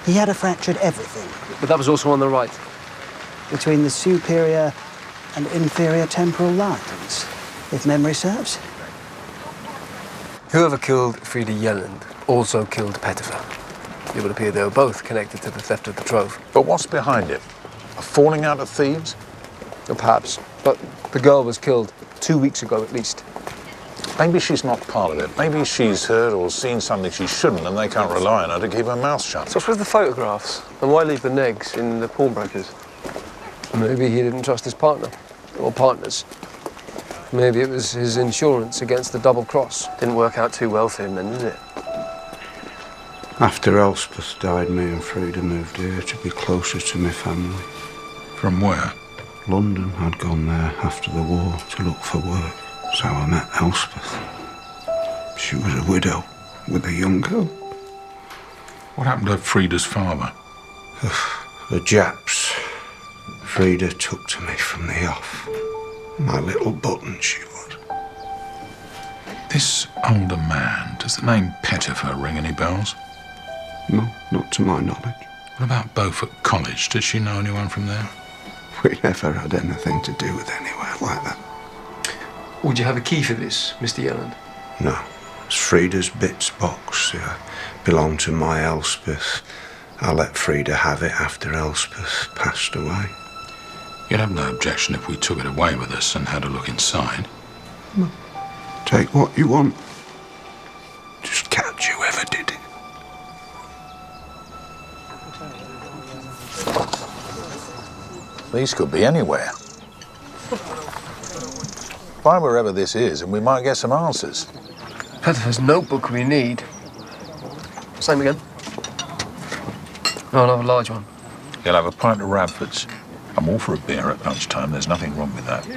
He had a fractured everything. But that was also on the right. Between the superior and inferior temporal lines, if memory serves. Whoever killed Frida Yelland also killed Pettifer. It would appear they were both connected to the theft of the trove. But what's behind it? A falling out of thieves? Or perhaps. But the girl was killed 2 weeks ago at least. Maybe she's not part of it. Maybe she's heard or seen something she shouldn't and they can't rely on her to keep her mouth shut. So what's with the photographs? And why leave the negs in the pawnbrokers? Maybe he didn't trust his partner. Or partners. Maybe it was his insurance against the double cross. Didn't work out too well for him then, did it? After Elspeth died, me and Frida moved here to be closer to my family. From where? London. I'd gone there after the war to look for work. So I met Elspeth. She was a widow with a young girl. What happened to Frida's father? The Japs. Frida took to me from the off. My little button she was. This older man, does the name Pettifer ring any bells? No, not to my knowledge. What about Beaufort College? Did she know anyone from there? We never had anything to do with anywhere like that. Would you have a key for this, Mr. Yelland? No. It's Frida's bits box. It belonged to my Elspeth. I let Frida have it after Elspeth passed away. You'd have no objection if we took it away with us and had a look inside. No. Take what you want. Just catch whoever did it. These could be anywhere. Find wherever this is and we might get some answers. Pettifer's notebook we need. Same again. No, I'll have a large one. You'll have a pint of Radford's. I'm all for a beer at lunchtime, there's nothing wrong with that.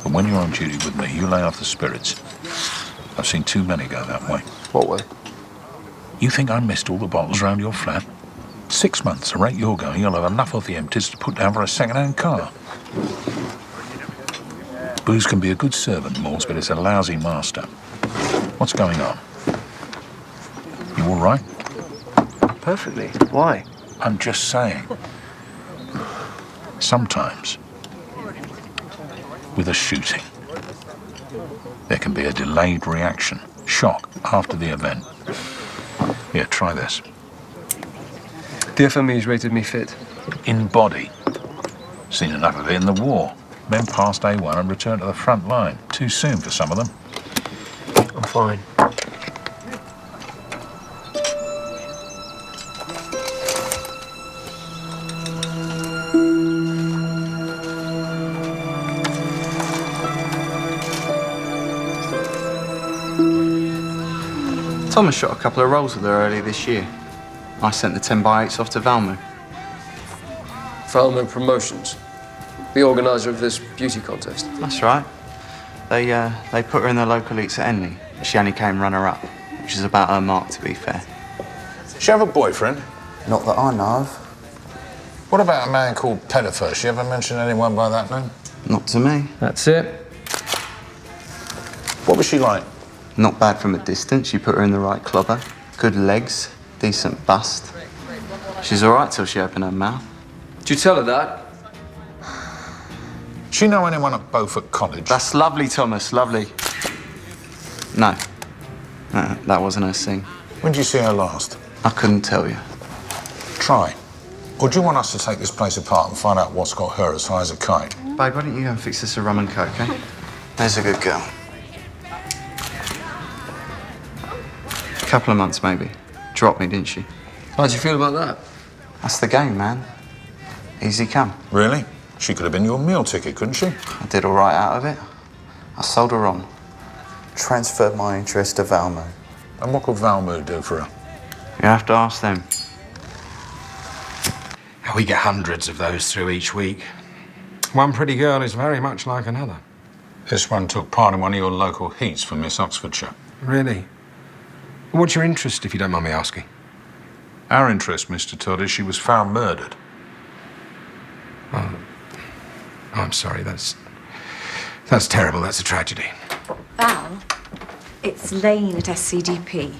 But when you're on duty with me, you lay off the spirits. I've seen too many go that way. What way? You think I missed all the bottles round your flat? 6 months, the rate you're going, you'll have enough of the empties to put down for a second-hand car. Booze can be a good servant, Morse, but it's a lousy master. What's going on? You all right? Perfectly. Why? I'm just saying. Sometimes, with a shooting, there can be a delayed reaction, shock after the event. Here, try this. The FME's rated me fit. In body. Seen enough of it in the war. Men passed A1 and returned to the front line. Too soon for some of them. I'm fine. Thomas shot a couple of rolls with her earlier this year. I sent the 10x8s off to Valmo. Valmo Promotions, the organiser of this beauty contest. That's right. They put her in the local heats at Endeavour. She only came runner-up, which is about her mark, to be fair. Does she have a boyfriend? Not that I know of. What about a man called Pettifer? She ever mentioned anyone by that name? Not to me. That's it. What was she like? Not bad from a distance. You put her in the right clobber. Good legs, decent bust. She's all right till she opened her mouth. Did you tell her that? Do you know anyone at Beaufort College? That's lovely, Thomas, lovely. No. That wasn't her thing. When did you see her last? I couldn't tell you. Try. Or do you want us to take this place apart and find out what's got her as high as a kite? Babe, why don't you go and fix us a rum and coke, eh? There's a good girl. Couple of months, maybe. Dropped me, didn't she? How'd you feel about that? That's the game, man. Easy come. Really? She could have been your meal ticket, couldn't she? I did all right out of it. I sold her on. Transferred my interest to Valmo. And what could Valmo do for her? You have to ask them. We get hundreds of those through each week. One pretty girl is very much like another. This one took part in one of your local heats for Miss Oxfordshire. Really? What's your interest, if you don't mind me asking? Our interest, Mr. Todd, is she was found murdered. Oh, I'm sorry. That's terrible. That's a tragedy. Val, it's Lane at SCDP.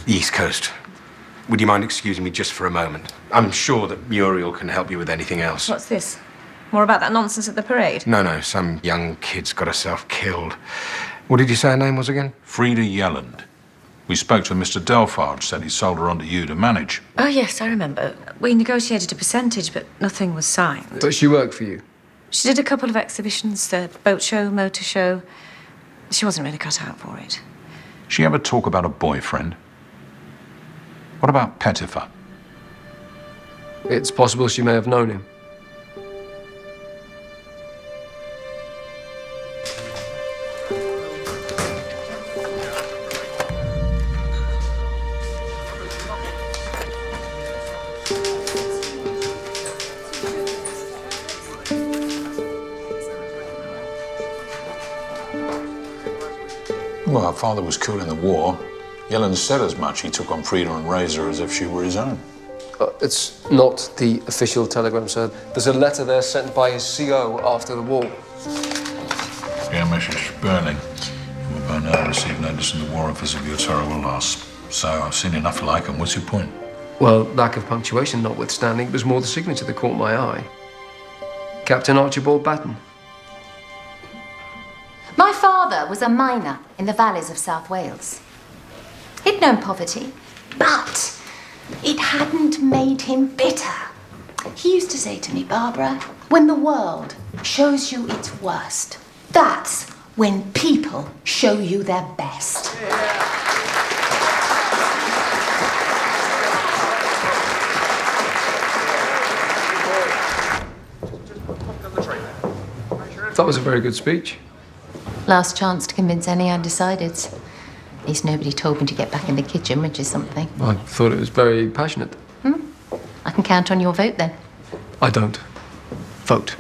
The East Coast. would you mind excusing me just for a moment? I'm sure that Muriel can help you with anything else. What's this? More about that nonsense at the parade? No, some young kid's got herself killed. What did you say her name was again? Frida Yelland. We spoke to Mr. Delphage, said he sold her on to you to manage. Oh, yes, I remember. We negotiated a percentage, but nothing was signed. Does she work for you? She did a couple of exhibitions, the boat show, motor show. She wasn't really cut out for it. She ever talk about a boyfriend? What about Pettifer? It's possible she may have known him. Well, her father was killed in the war. Yellen said as much. He took on Frida and raised her as if she were his own. It's not the official telegram, sir. There's a letter there sent by his CO after the war. Dear Mrs. Burning, you will by now receive notice in the War Office of your terrible loss. So I've seen enough like them. What's your point? Well, lack of punctuation notwithstanding, it was more the signature that caught my eye. Captain Archibald Batten. My father was a miner in the valleys of South Wales. He'd known poverty, but it hadn't made him bitter. He used to say to me, Barbara, when the world shows you its worst, that's when people show you their best. That was a very good speech. Last chance to convince any undecideds. At least nobody told me to get back in the kitchen, which is something. I thought it was very passionate. I can count on your vote then. I don't vote.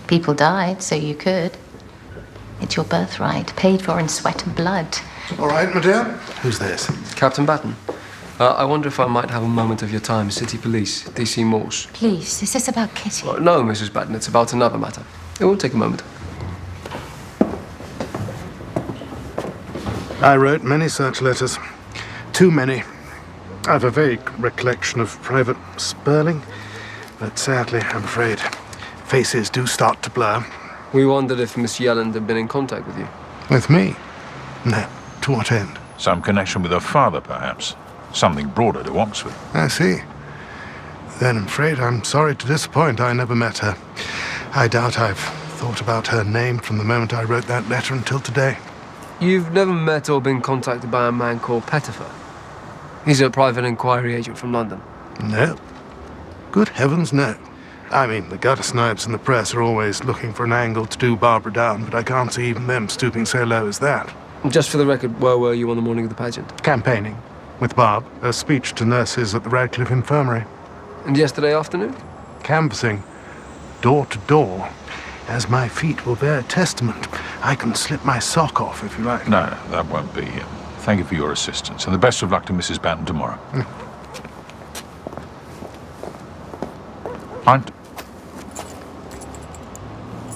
People died, so you could. It's your birthright, paid for in sweat and blood. All right, madame. Who's this? Captain Batten. I wonder if I might have a moment of your time. City Police, DC Morse. Please, is this about Kitty? No, Mrs. Batten, it's about another matter. It will take a moment. I wrote many such letters. Too many. I've a vague recollection of Private Sperling, but sadly, I'm afraid, faces do start to blur. We wondered if Miss Yelland had been in contact with you. With me? No. To what end? Some connection with her father, perhaps. Something broader to Oxford. I see. Then I'm afraid I'm sorry to disappoint. I never met her. I doubt I've thought about her name from the moment I wrote that letter until today. You've never met or been contacted by a man called Pettifer? He's a private inquiry agent from London. No. Good heavens, no. I mean, the gutter snipes in the press are always looking for an angle to do Barbara down, but I can't see even them stooping so low as that. Just for the record, where were you on the morning of the pageant? Campaigning. With Barb. A speech to nurses at the Radcliffe Infirmary. And yesterday afternoon? Canvassing. Door to door. As my feet will bear testament, I can slip my sock off if you like. No, that won't be him. Thank you for your assistance, and the best of luck to Mrs. Batten tomorrow. Mind?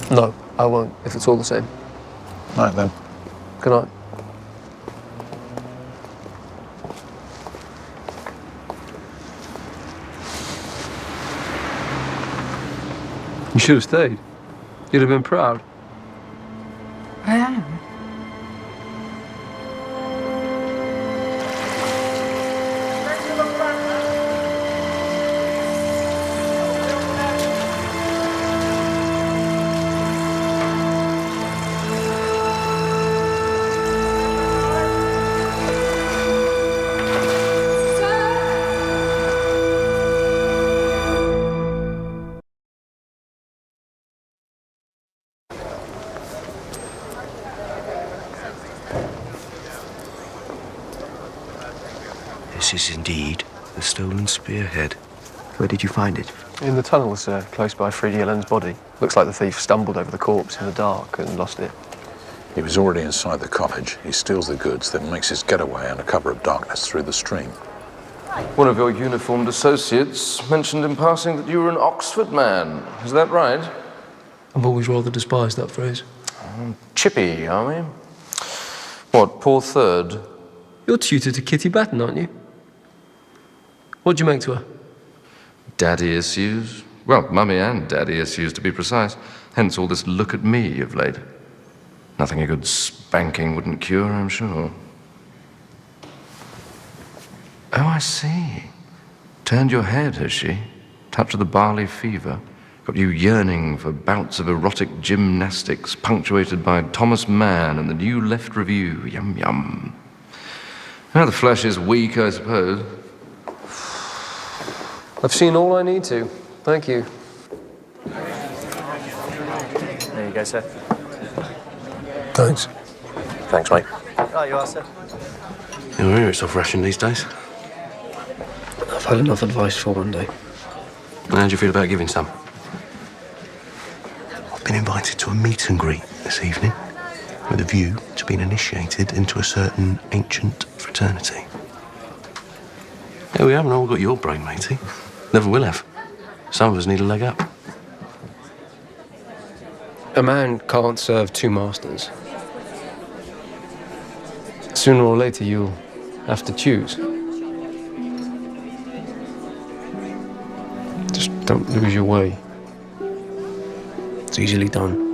No, I won't, if it's all the same. Right then. Good night. You should have stayed. You'd have been proud. I am. This is indeed the stolen spearhead. Where did you find it? In the tunnels, close by Frida Yelland's body. Looks like the thief stumbled over the corpse in the dark and lost it. He was already inside the cottage. He steals the goods, then makes his getaway under cover of darkness through the stream. One of your uniformed associates mentioned in passing that you were an Oxford man. Is that right? I've always rather despised that phrase. Chippy, are we? What, poor third? You're tutor to Kitty Batten, aren't you? What'd you make to her? Daddy issues. Well, mummy and daddy issues, to be precise. Hence all this look at me of late. Nothing a good spanking wouldn't cure, I'm sure. Oh, I see. Turned your head, has she? Touch of the barley fever. Got you yearning for bouts of erotic gymnastics, punctuated by Thomas Mann and the New Left Review. Yum, yum. Now the flesh is weak, I suppose. I've seen all I need to. Thank you. There you go, sir. Thanks. Thanks, mate. Right, you are, sir. You're here, it's off ration these days. I've had enough advice for one day. How do you feel about giving some? I've been invited to a meet and greet this evening with a view to being initiated into a certain ancient fraternity. Yeah, we haven't all got your brain, matey. Never will have. Some of us need a leg up. A man can't serve two masters. Sooner or later, you'll have to choose. Just don't lose your way. It's easily done.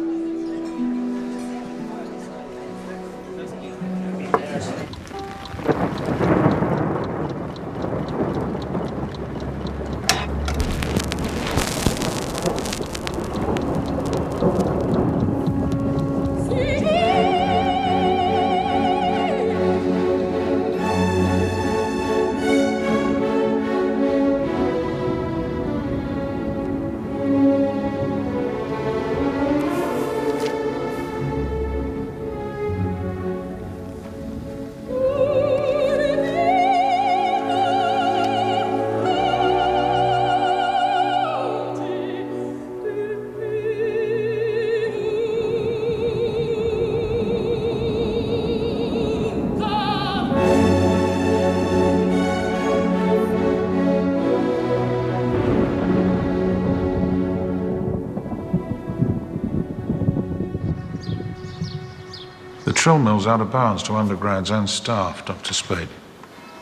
The Trill Mill's out of bounds to undergrads and staff, Dr. Spade.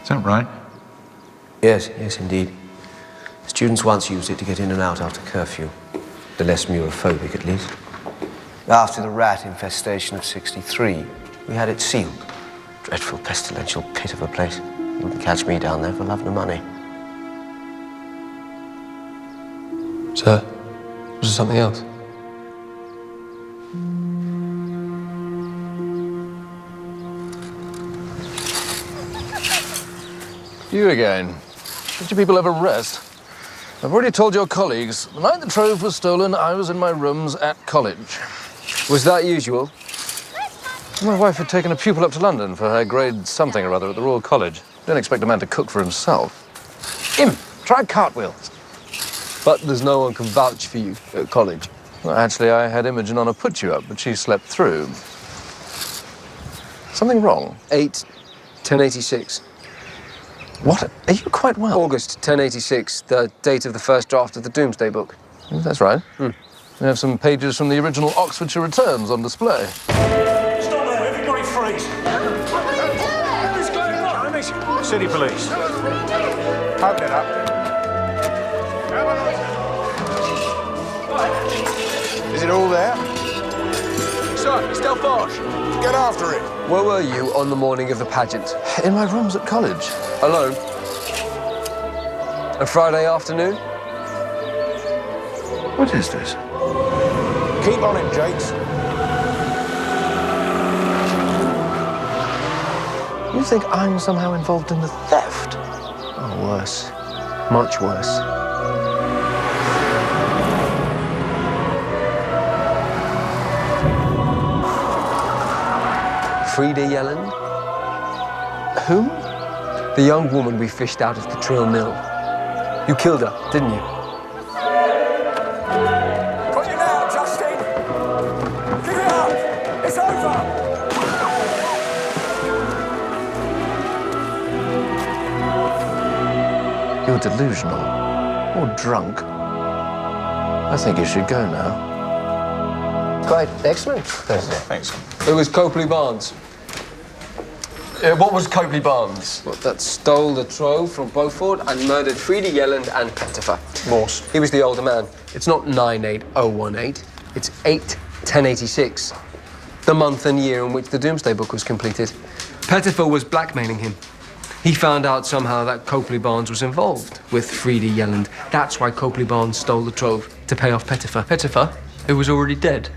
Is that right? Yes, yes, indeed. Students once used it to get in and out after curfew. The less murophobic, at least. After the rat infestation of '63, we had it sealed. Dreadful, pestilential pit of a place. You wouldn't catch me down there for love nor money. Sir, was there something else? You again. Did you people ever rest? I've already told your colleagues, the night the Trove was stolen, I was in my rooms at college. Was that usual? My wife had taken a pupil up to London for her grade something or other at the Royal College. Don't expect a man to cook for himself. Try cartwheels. But there's no one can vouch for you at college. Well, actually, I had Imogen on a put-you-up, but she slept through. Something wrong? 1086. What? Are you quite well? August 1086, the date of the first draft of the Doomsday Book. That's right. We have some pages from the original Oxfordshire Returns on display. Stop there, everybody freeze. What's going on? City police. Open it up. Is it all there? Sir, it's Delphage. Get after it. Where were you on the morning of the pageant? In my rooms at college. Alone? A Friday afternoon? What is this? Keep on him, Jakes. You think I'm somehow involved in the theft? Oh, worse. Much worse. Frida Yelland? Who? The young woman we fished out of the Trill Mill. You killed her, didn't you? Put you now, Justin. Give it up. It's over. You're delusional. Or drunk. I think you should go now. Quite excellent. Thanks. It was Copley Barnes. What was Copley Barnes? What, that stole the Trove from Beaufort and murdered Frieda Yelland and Pettifer. Morse. He was the older man. It's not 98018, it's 81086. The month and year in which the Doomsday Book was completed. Pettifer was blackmailing him. He found out somehow that Copley Barnes was involved with Frieda Yelland. That's why Copley Barnes stole the Trove, to pay off Pettifer. Pettifer, who was already dead.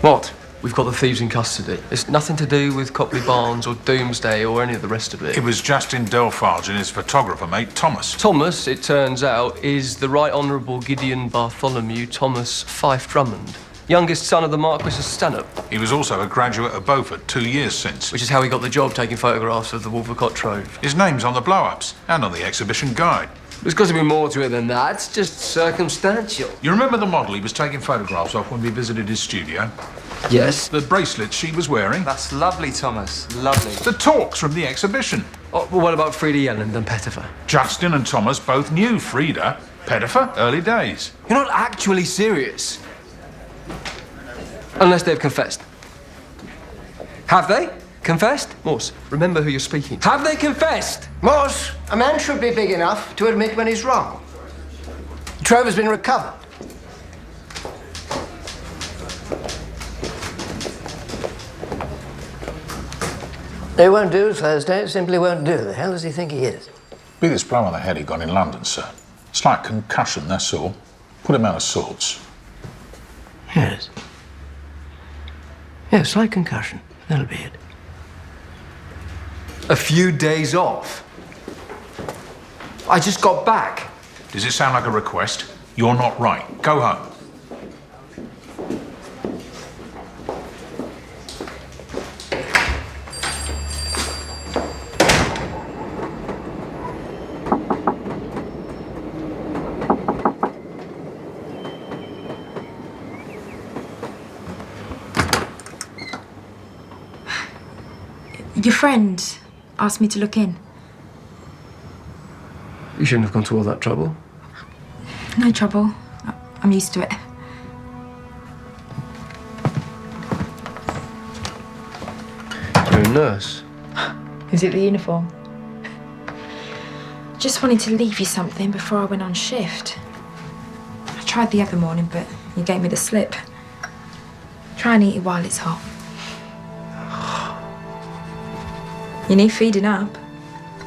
What? We've got the thieves in custody. It's nothing to do with Copley Barnes or Doomsday or any of the rest of it. It was Justin Delphage and his photographer mate, Thomas. Thomas, it turns out, is the Right Honourable Gideon Bartholomew Thomas Fife Drummond, youngest son of the Marquis of Stanhope. He was also a graduate of Beaufort 2 years since. Which is how he got the job taking photographs of the Wolvercott Trove. His name's on the blow-ups and on the exhibition guide. There's got to be more to it than that. It's just circumstantial. You remember the model he was taking photographs of when we visited his studio? Yes. The bracelets she was wearing? That's lovely, Thomas. Lovely. The talks from the exhibition. Oh, well, what about Frieda Yelland and Pettifer? Justin and Thomas both knew Frieda. Pettifer, early days. You're not actually serious. Unless they've confessed. Have they confessed? Morse, remember who you're speaking. Have they confessed? Morse, a man should be big enough to admit when he's wrong. The Trove has been recovered. It won't do Thursday. It simply won't do. The hell does he think he is? Be this blow on the head he got in London, sir. Slight concussion, that's all. Put him out of sorts. Yes. Yes, slight concussion. That'll be it. A few days off. I just got back. Does it sound like a request? You're not right. Go home. Your friend asked me to look in. You shouldn't have gone to all that trouble. No trouble. I'm used to it. You're a nurse. Is it the uniform? Just wanted to leave you something before I went on shift. I tried the other morning, but you gave me the slip. Try and eat it while it's hot. You need feeding up.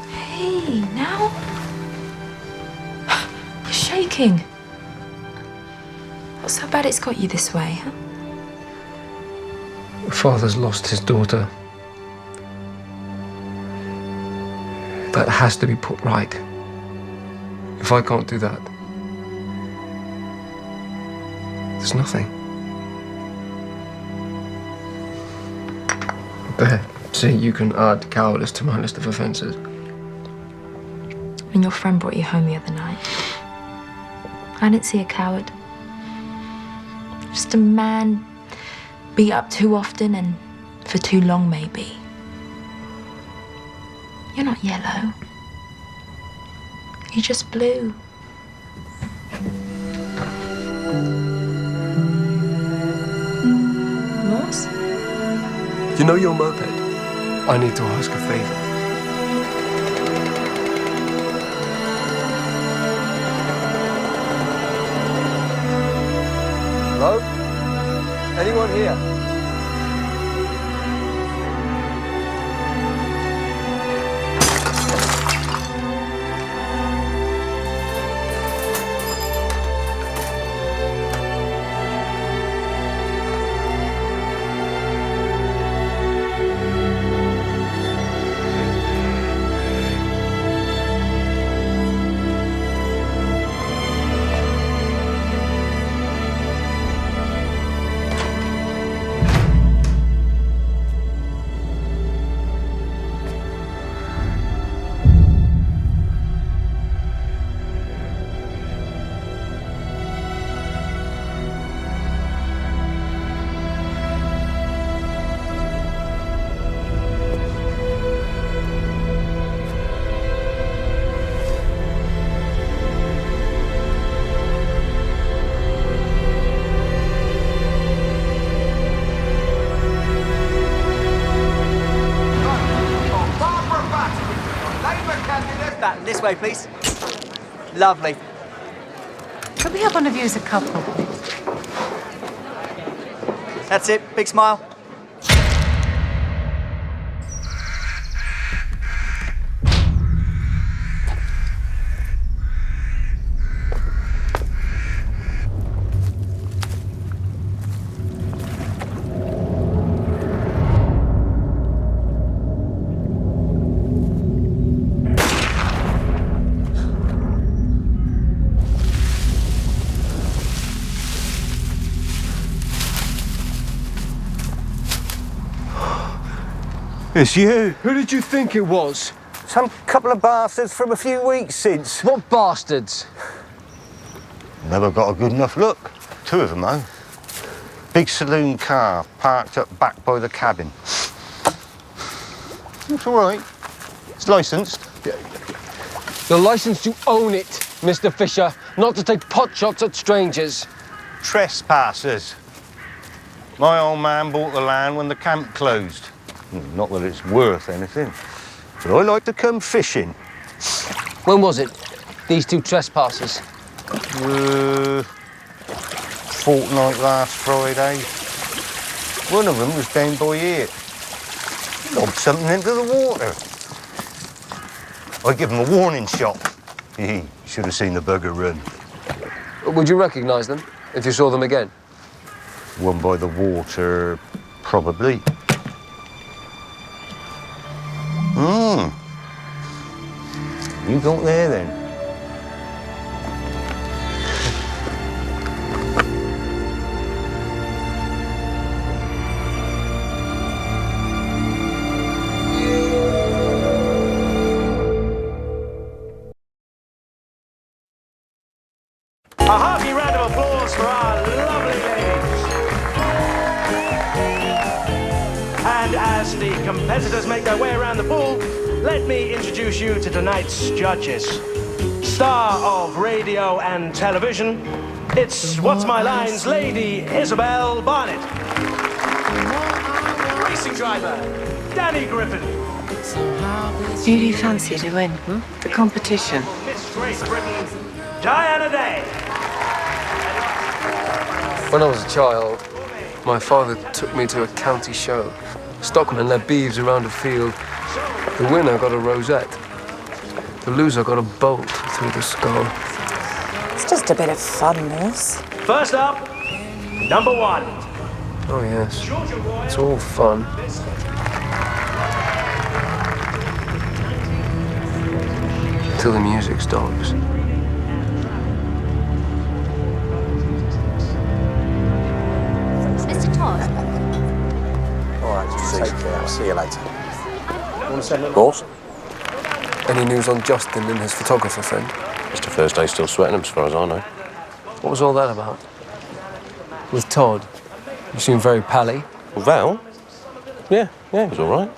Hey, now. You're shaking. What's so bad it's got you this way, huh? Father's lost his daughter. That has to be put right. If I can't do that, there's nothing. There. See, you can add cowardice to my list of offences. When your friend brought you home the other night, I didn't see a coward. Just a man beat up too often and for too long, maybe. You're not yellow. You're just blue. Morse? You know your moped? I need to ask a favour. Hello? Anyone here? Batten, this way, please. Lovely. Could we have one of you as a couple, please? That's it. Big smile. It's you. Who did you think it was? Some couple of bastards from a few weeks since. What bastards? Never got a good enough look. Two of them, though. Big saloon car parked up back by the cabin. It's all right. It's licensed. You're licensed to own it, Mr. Fisher, not to take pot shots at strangers. Trespassers. My old man bought the land when the camp closed. Not that it's worth anything, but I like to come fishing. When was it? These two trespassers? Fortnight last Friday. One of them was down by here. Lobbed something into the water. I give him a warning shot. He should have seen the bugger run. Would you recognise them if you saw them again? One by the water, probably. You got there then? A hearty round of applause for our lovely ladies. And as the competitors make their way around the pool, let me introduce you to tonight's judges. Star of radio and television, it's What's My Line's Lady Isabel Barnett. Racing driver, Danny Griffin. Who do you fancy to win? The competition? Miss Great Britain, Diana Day. When I was a child, my father took me to a county show. Stockmen led beeves around a field. The winner got a rosette. The loser got a bolt through the skull. It's just a bit of fun, Morse. First up, number one. Oh, yes. It's all fun. Till the music stops. Mr. Todd. All right, take care. I'll see you later. Of course. Any news on Justin and his photographer friend? Mr. Thursday's still sweating him, as far as I know. What was all that about? With Todd? You seem very pally. Well, Val? Yeah, it was all right.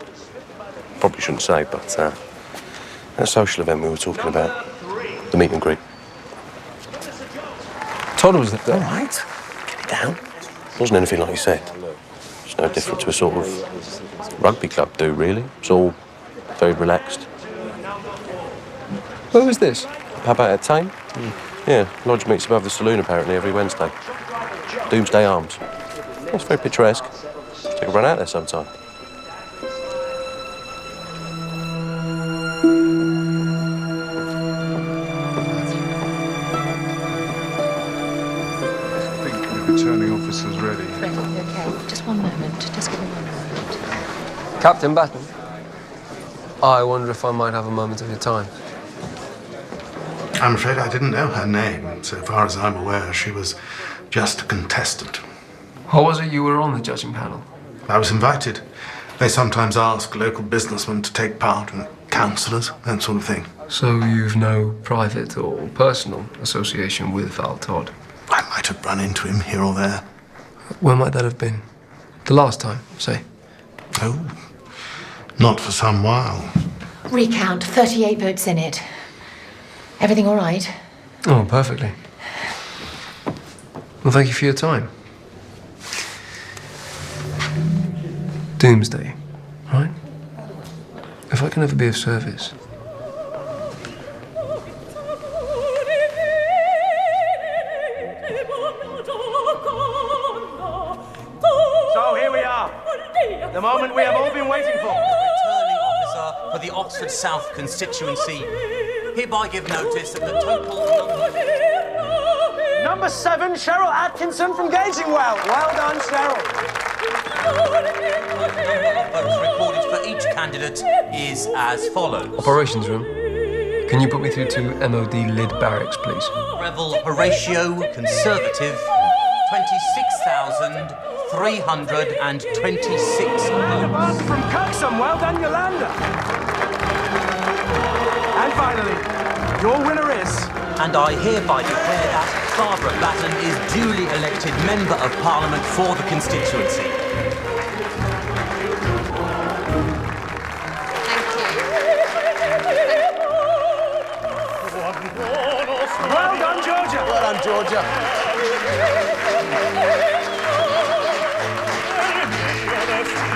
Probably shouldn't say, but that social event we were talking about, the meet and greet. Todd was there. All right. Get it down. Wasn't anything like you said. It's no different to a sort of rugby club do, really. It's all very relaxed. Where was this? How about at Tame? Yeah, lodge meets above the saloon apparently every Wednesday. Doomsday Arms. Yeah, it's very picturesque. Take a run out there sometime. Returning officers ready. Fred, okay. Just one moment. Just give me 1 moment. Captain Batten? I wonder if I might have a moment of your time. I'm afraid I didn't know her name. So far as I'm aware, she was just a contestant. How was it you were on the judging panel? I was invited. They sometimes ask local businessmen to take part, and councillors, that sort of thing. So you've no private or personal association with Val Todd? I might have run into him here or there. When might that have been? The last time, say? Oh, not for some while. Recount, 38 votes in it. Everything all right? Oh, perfectly. Well, thank you for your time. Doomsday, right? If I can ever be of service, The moment we have all been waiting for. Returning officer for the Oxford South constituency hereby give notice that the total Number 7, Cheryl Atkinson from Gazingwell. Well done, Cheryl. votes recorded for each candidate is as follows. Operations room. Can you put me through to MOD Lid Barracks, please? Revel Horatio, Conservative, 26,326 votes. From Cuxham, well done, Yolanda. And finally, your winner is... And I hereby declare that Barbara Batten is duly elected Member of Parliament for the constituency. Well done, Georgia. Well done, Georgia.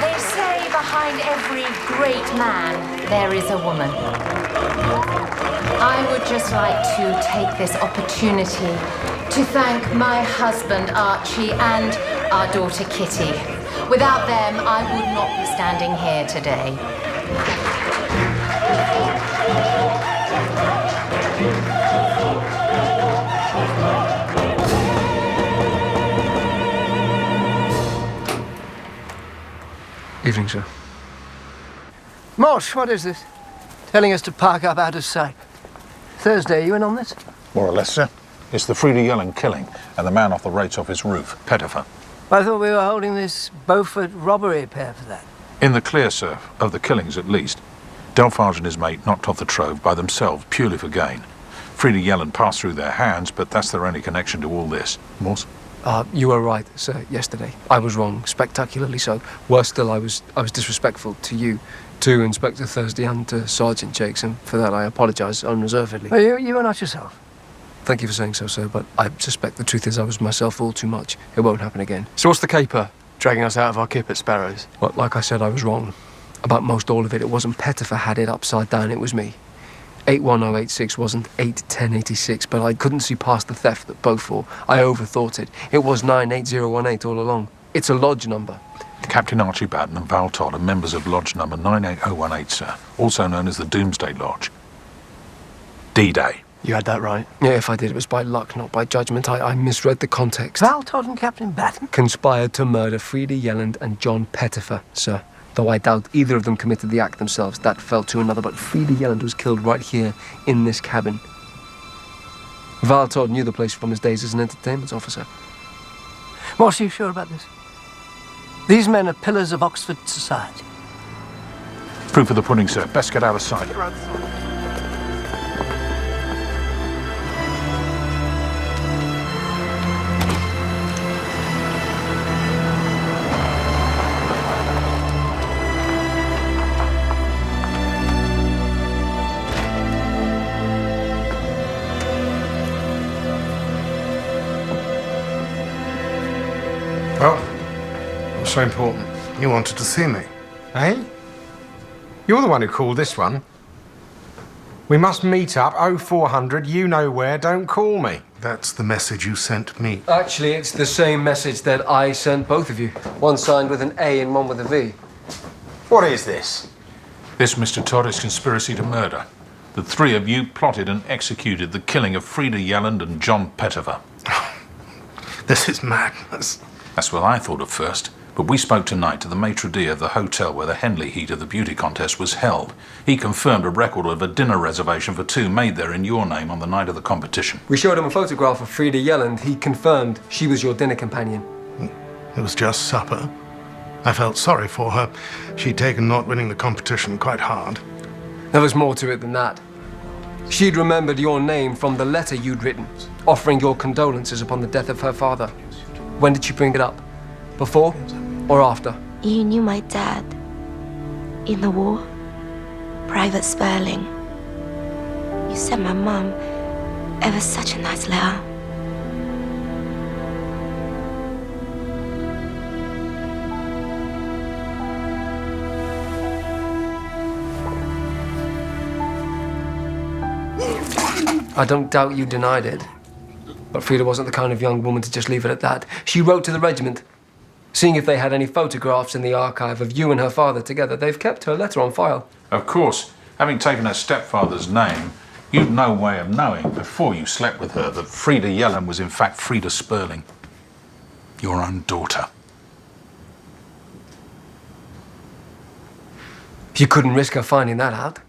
They say behind every great man, there is a woman. I would just like to take this opportunity to thank my husband, Archie, and our daughter, Kitty. Without them, I would not be standing here today. Evening, sir. Morse, what is this? Telling us to park up out of sight. Thursday, you in on this? More or less, sir. It's the Frida Yellen killing and the man off the rates off his roof, Pettifer. I thought we were holding this Beaufort robbery pair for that. In the clear, sir, of the killings at least. Delphage and his mate knocked off the Trove by themselves, purely for gain. Frida Yellen passed through their hands, but that's their only connection to all this. Morse? You were right, sir, yesterday. I was wrong, spectacularly so. Worse still, I was disrespectful to you, to Inspector Thursday and to Sergeant Jakes, and for that I apologise unreservedly. Well, you were not yourself. Thank you for saying so, sir, but I suspect the truth is I was myself all too much. It won't happen again. So what's the caper? Dragging us out of our kip at Sparrows? Well, like I said, I was wrong. About most all of it. It wasn't Pettifer had it upside down, it was me. 81086 wasn't 81086, but I couldn't see past the theft that both for. I overthought it. It was 98018 all along. It's a lodge number. Captain Archie Batten and Val Todd are members of lodge number 98018, sir, also known as the Doomsday Lodge. D-Day. You had that right? Yeah, if I did, it was by luck, not by judgment. I misread the context. Val Todd and Captain Batten? Conspired to murder Frida Yelland and John Pettifer, sir. Though I doubt either of them committed the act themselves. That fell to another, but Frida Yelland was killed right here in this cabin. Val Todd knew the place from his days as an entertainment officer. Morse, are you sure about this? These men are pillars of Oxford society. Proof of the pudding, sir. Best get out of sight. Well, what's so important? You wanted to see me. Eh? You're the one who called this one. We must meet up, 0400, you know where, don't call me. That's the message you sent me. Actually, it's the same message that I sent both of you. One signed with an A and one with a V. What is this? This, Mr. Todd, is conspiracy to murder. The three of you plotted and executed the killing of Frida Yelland and John Pettifer. This is madness. That's what I thought at first, but we spoke tonight to the maitre d' of the hotel where the Henley heat of the beauty contest was held. He confirmed a record of a dinner reservation for two made there in your name on the night of the competition. We showed him a photograph of Frida Yelland. He confirmed she was your dinner companion. It was just supper. I felt sorry for her. She'd taken not winning the competition quite hard. There was more to it than that. She'd remembered your name from the letter you'd written, offering your condolences upon the death of her father. When did she bring it up? Before or after? You knew my dad. In the war. Private Sperling. You sent my mum ever such a nice letter. I don't doubt you denied it. But Frida wasn't the kind of young woman to just leave it at that. She wrote to the regiment, Seeing if they had any photographs in the archive of you and her father together, they've kept her letter on file. Of course, having taken her stepfather's name, you'd no way of knowing before you slept with her that Frida Yellen was in fact Frida Sperling, your own daughter. You couldn't risk her finding that out.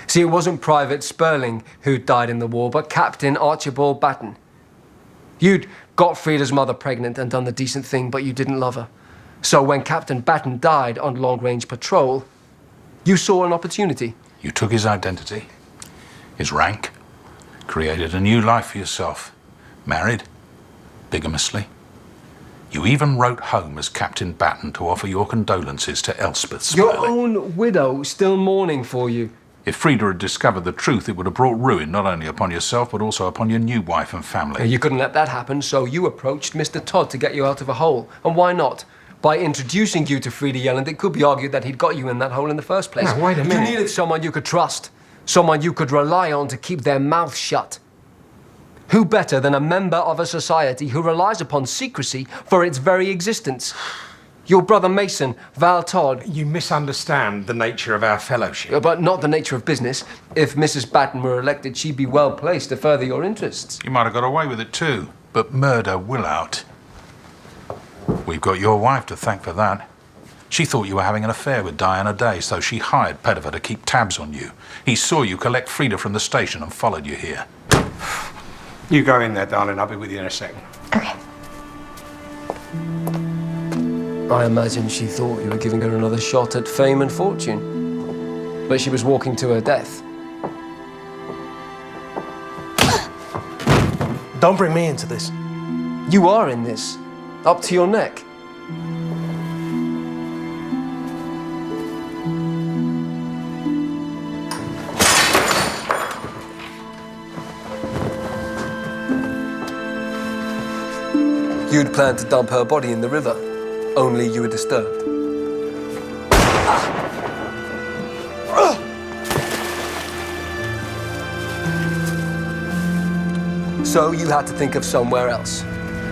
See, it wasn't Private Sperling who died in the war, but Captain Archibald Batten. You'd got Frida's mother pregnant and done the decent thing, but you didn't love her. So when Captain Batten died on long-range patrol, you saw an opportunity. You took his identity, his rank, created a new life for yourself. Married, bigamously. You even wrote home as Captain Batten to offer your condolences to Elspeth Sperling. Your own widow still mourning for you. If Frida had discovered the truth, it would have brought ruin not only upon yourself, but also upon your new wife and family. You couldn't let that happen, so you approached Mr. Todd to get you out of a hole. And why not? By introducing you to Frida Yellen, it could be argued that he'd got you in that hole in the first place. Now, wait a minute. You needed someone you could trust, someone you could rely on to keep their mouth shut. Who better than a member of a society who relies upon secrecy for its very existence? Your brother Mason, Val Todd. You misunderstand the nature of our fellowship. But not the nature of business. If Mrs. Batten were elected, she'd be well placed to further your interests. You might have got away with it too, but murder will out. We've got your wife to thank for that. She thought you were having an affair with Diana Day, so she hired Pettifer to keep tabs on you. He saw you collect Frida from the station and followed you here. You go in there, darling. I'll be with you in a second. Okay. I imagine she thought you were giving her another shot at fame and fortune. But she was walking to her death. Don't bring me into this. You are in this. Up to your neck. You'd planned to dump her body in the river, only you were disturbed. So you had to think of somewhere else.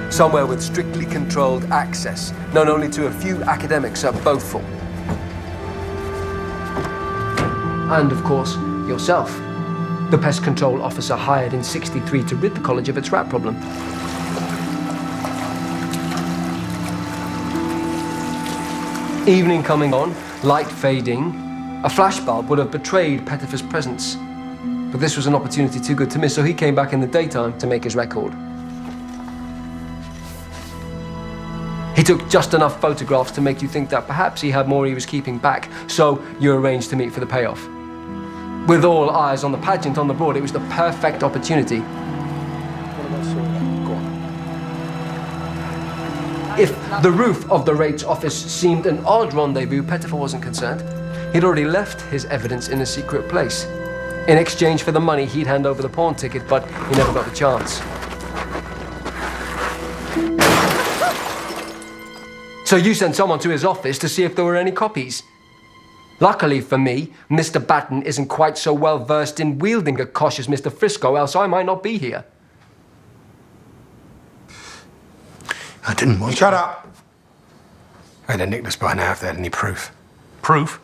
Somewhere with strictly controlled access, known only to a few academics at Beaufort. And, of course, yourself, the pest control officer hired in '63 to rid the college of its rat problem. Evening coming on, light fading, a flashbulb would have betrayed Pettifer's presence. But this was an opportunity too good to miss, so he came back in the daytime to make his record. He took just enough photographs to make you think that perhaps he had more he was keeping back, so you arranged to meet for the payoff. With all eyes on the pageant on the board, it was the perfect opportunity. If the roof of the rates office seemed an odd rendezvous, Pettifer wasn't concerned. He'd already left his evidence in a secret place. In exchange for the money, he'd hand over the pawn ticket, but he never got the chance. So you sent someone to his office to see if there were any copies. Luckily for me, Mr. Batten isn't quite so well versed in wielding a kosh as Mr. Frisco, else I might not be here. I didn't want Shut up! They'd have nicked us by now if they had any proof. Proof?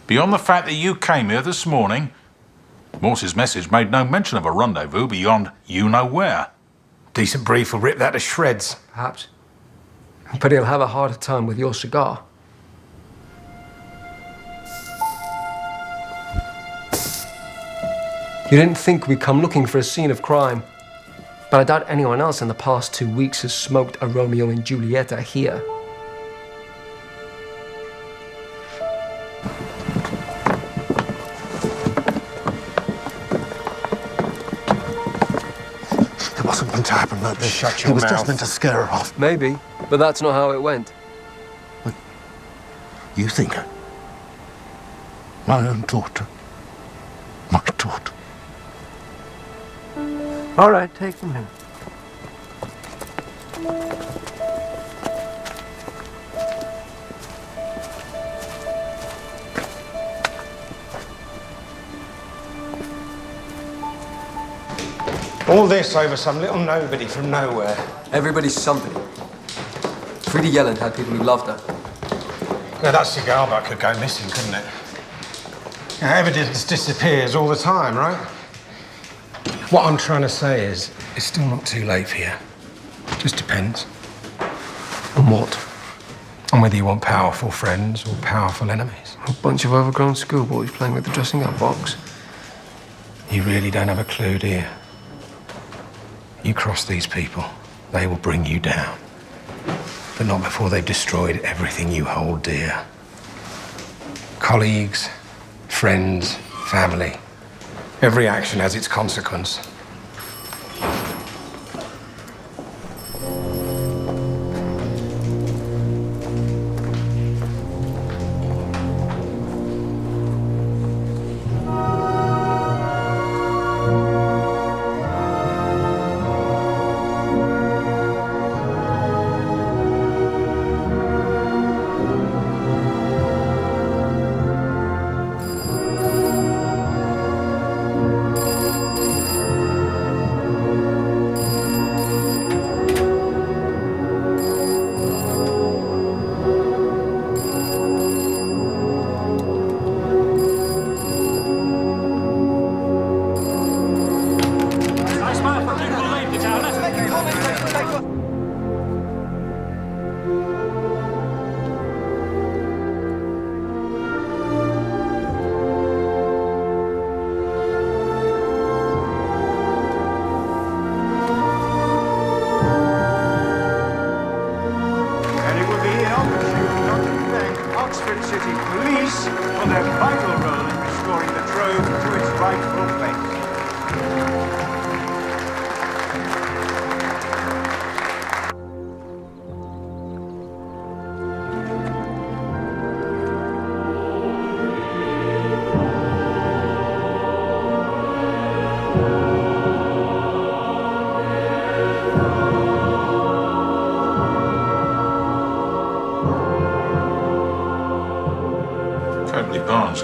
Beyond the fact that you came here this morning, Morse's message made no mention of a rendezvous beyond you know where. Decent brief will rip that to shreds. Perhaps. But he'll have a harder time with your cigar. You didn't think we'd come looking for a scene of crime. But I doubt anyone else in the past 2 weeks has smoked a Romeo and Julieta here. It wasn't meant to happen like this. Shut your It was mouth. just meant to scare her off. Maybe, but that's not how it went. You think? My own daughter. My daughter. All right, take them in. All this over some little nobody from nowhere. Everybody's somebody. Frida Yelland had people who loved her. Now, that cigar butt could go missing, couldn't it? Now, evidence disappears all the time, right? What I'm trying to say is, it's still not too late for you. Just depends. On what? On whether you want powerful friends or powerful enemies. A bunch of overgrown schoolboys playing with the dressing-up box. You really don't have a clue, do you? You cross these people, they will bring you down. But not before they've destroyed everything you hold dear. Colleagues, friends, family. Every action has its consequence.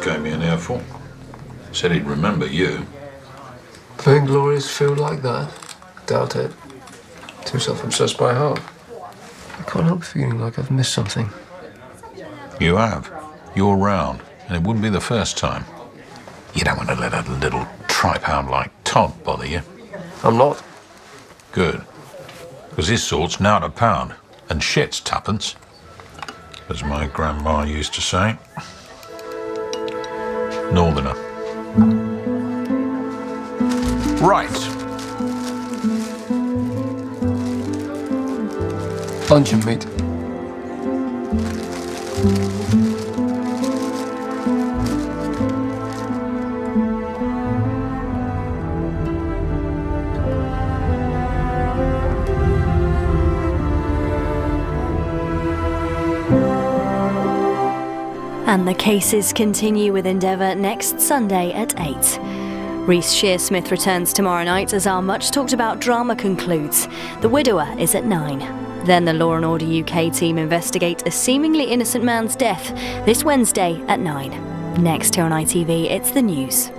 Gave me an earful. Said he'd remember you. Vainglorious feel like that? Doubt it. Too self-obsessed by heart. I can't help feeling like I've missed something. You have. You're round, and it wouldn't be the first time. You don't want to let a little tripe-hound like Todd bother you. I'm not. Good. Because his sort's now a pound, and shit's tuppence, as my grandma used to say. Northerner. Right. Luncheon meat. And the cases continue with Endeavour next Sunday at 8. Reece Shearsmith returns tomorrow night as our much-talked-about drama concludes. The Widower is at 9. Then the Law & Order UK team investigate a seemingly innocent man's death this Wednesday at 9. Next here on ITV, it's the news.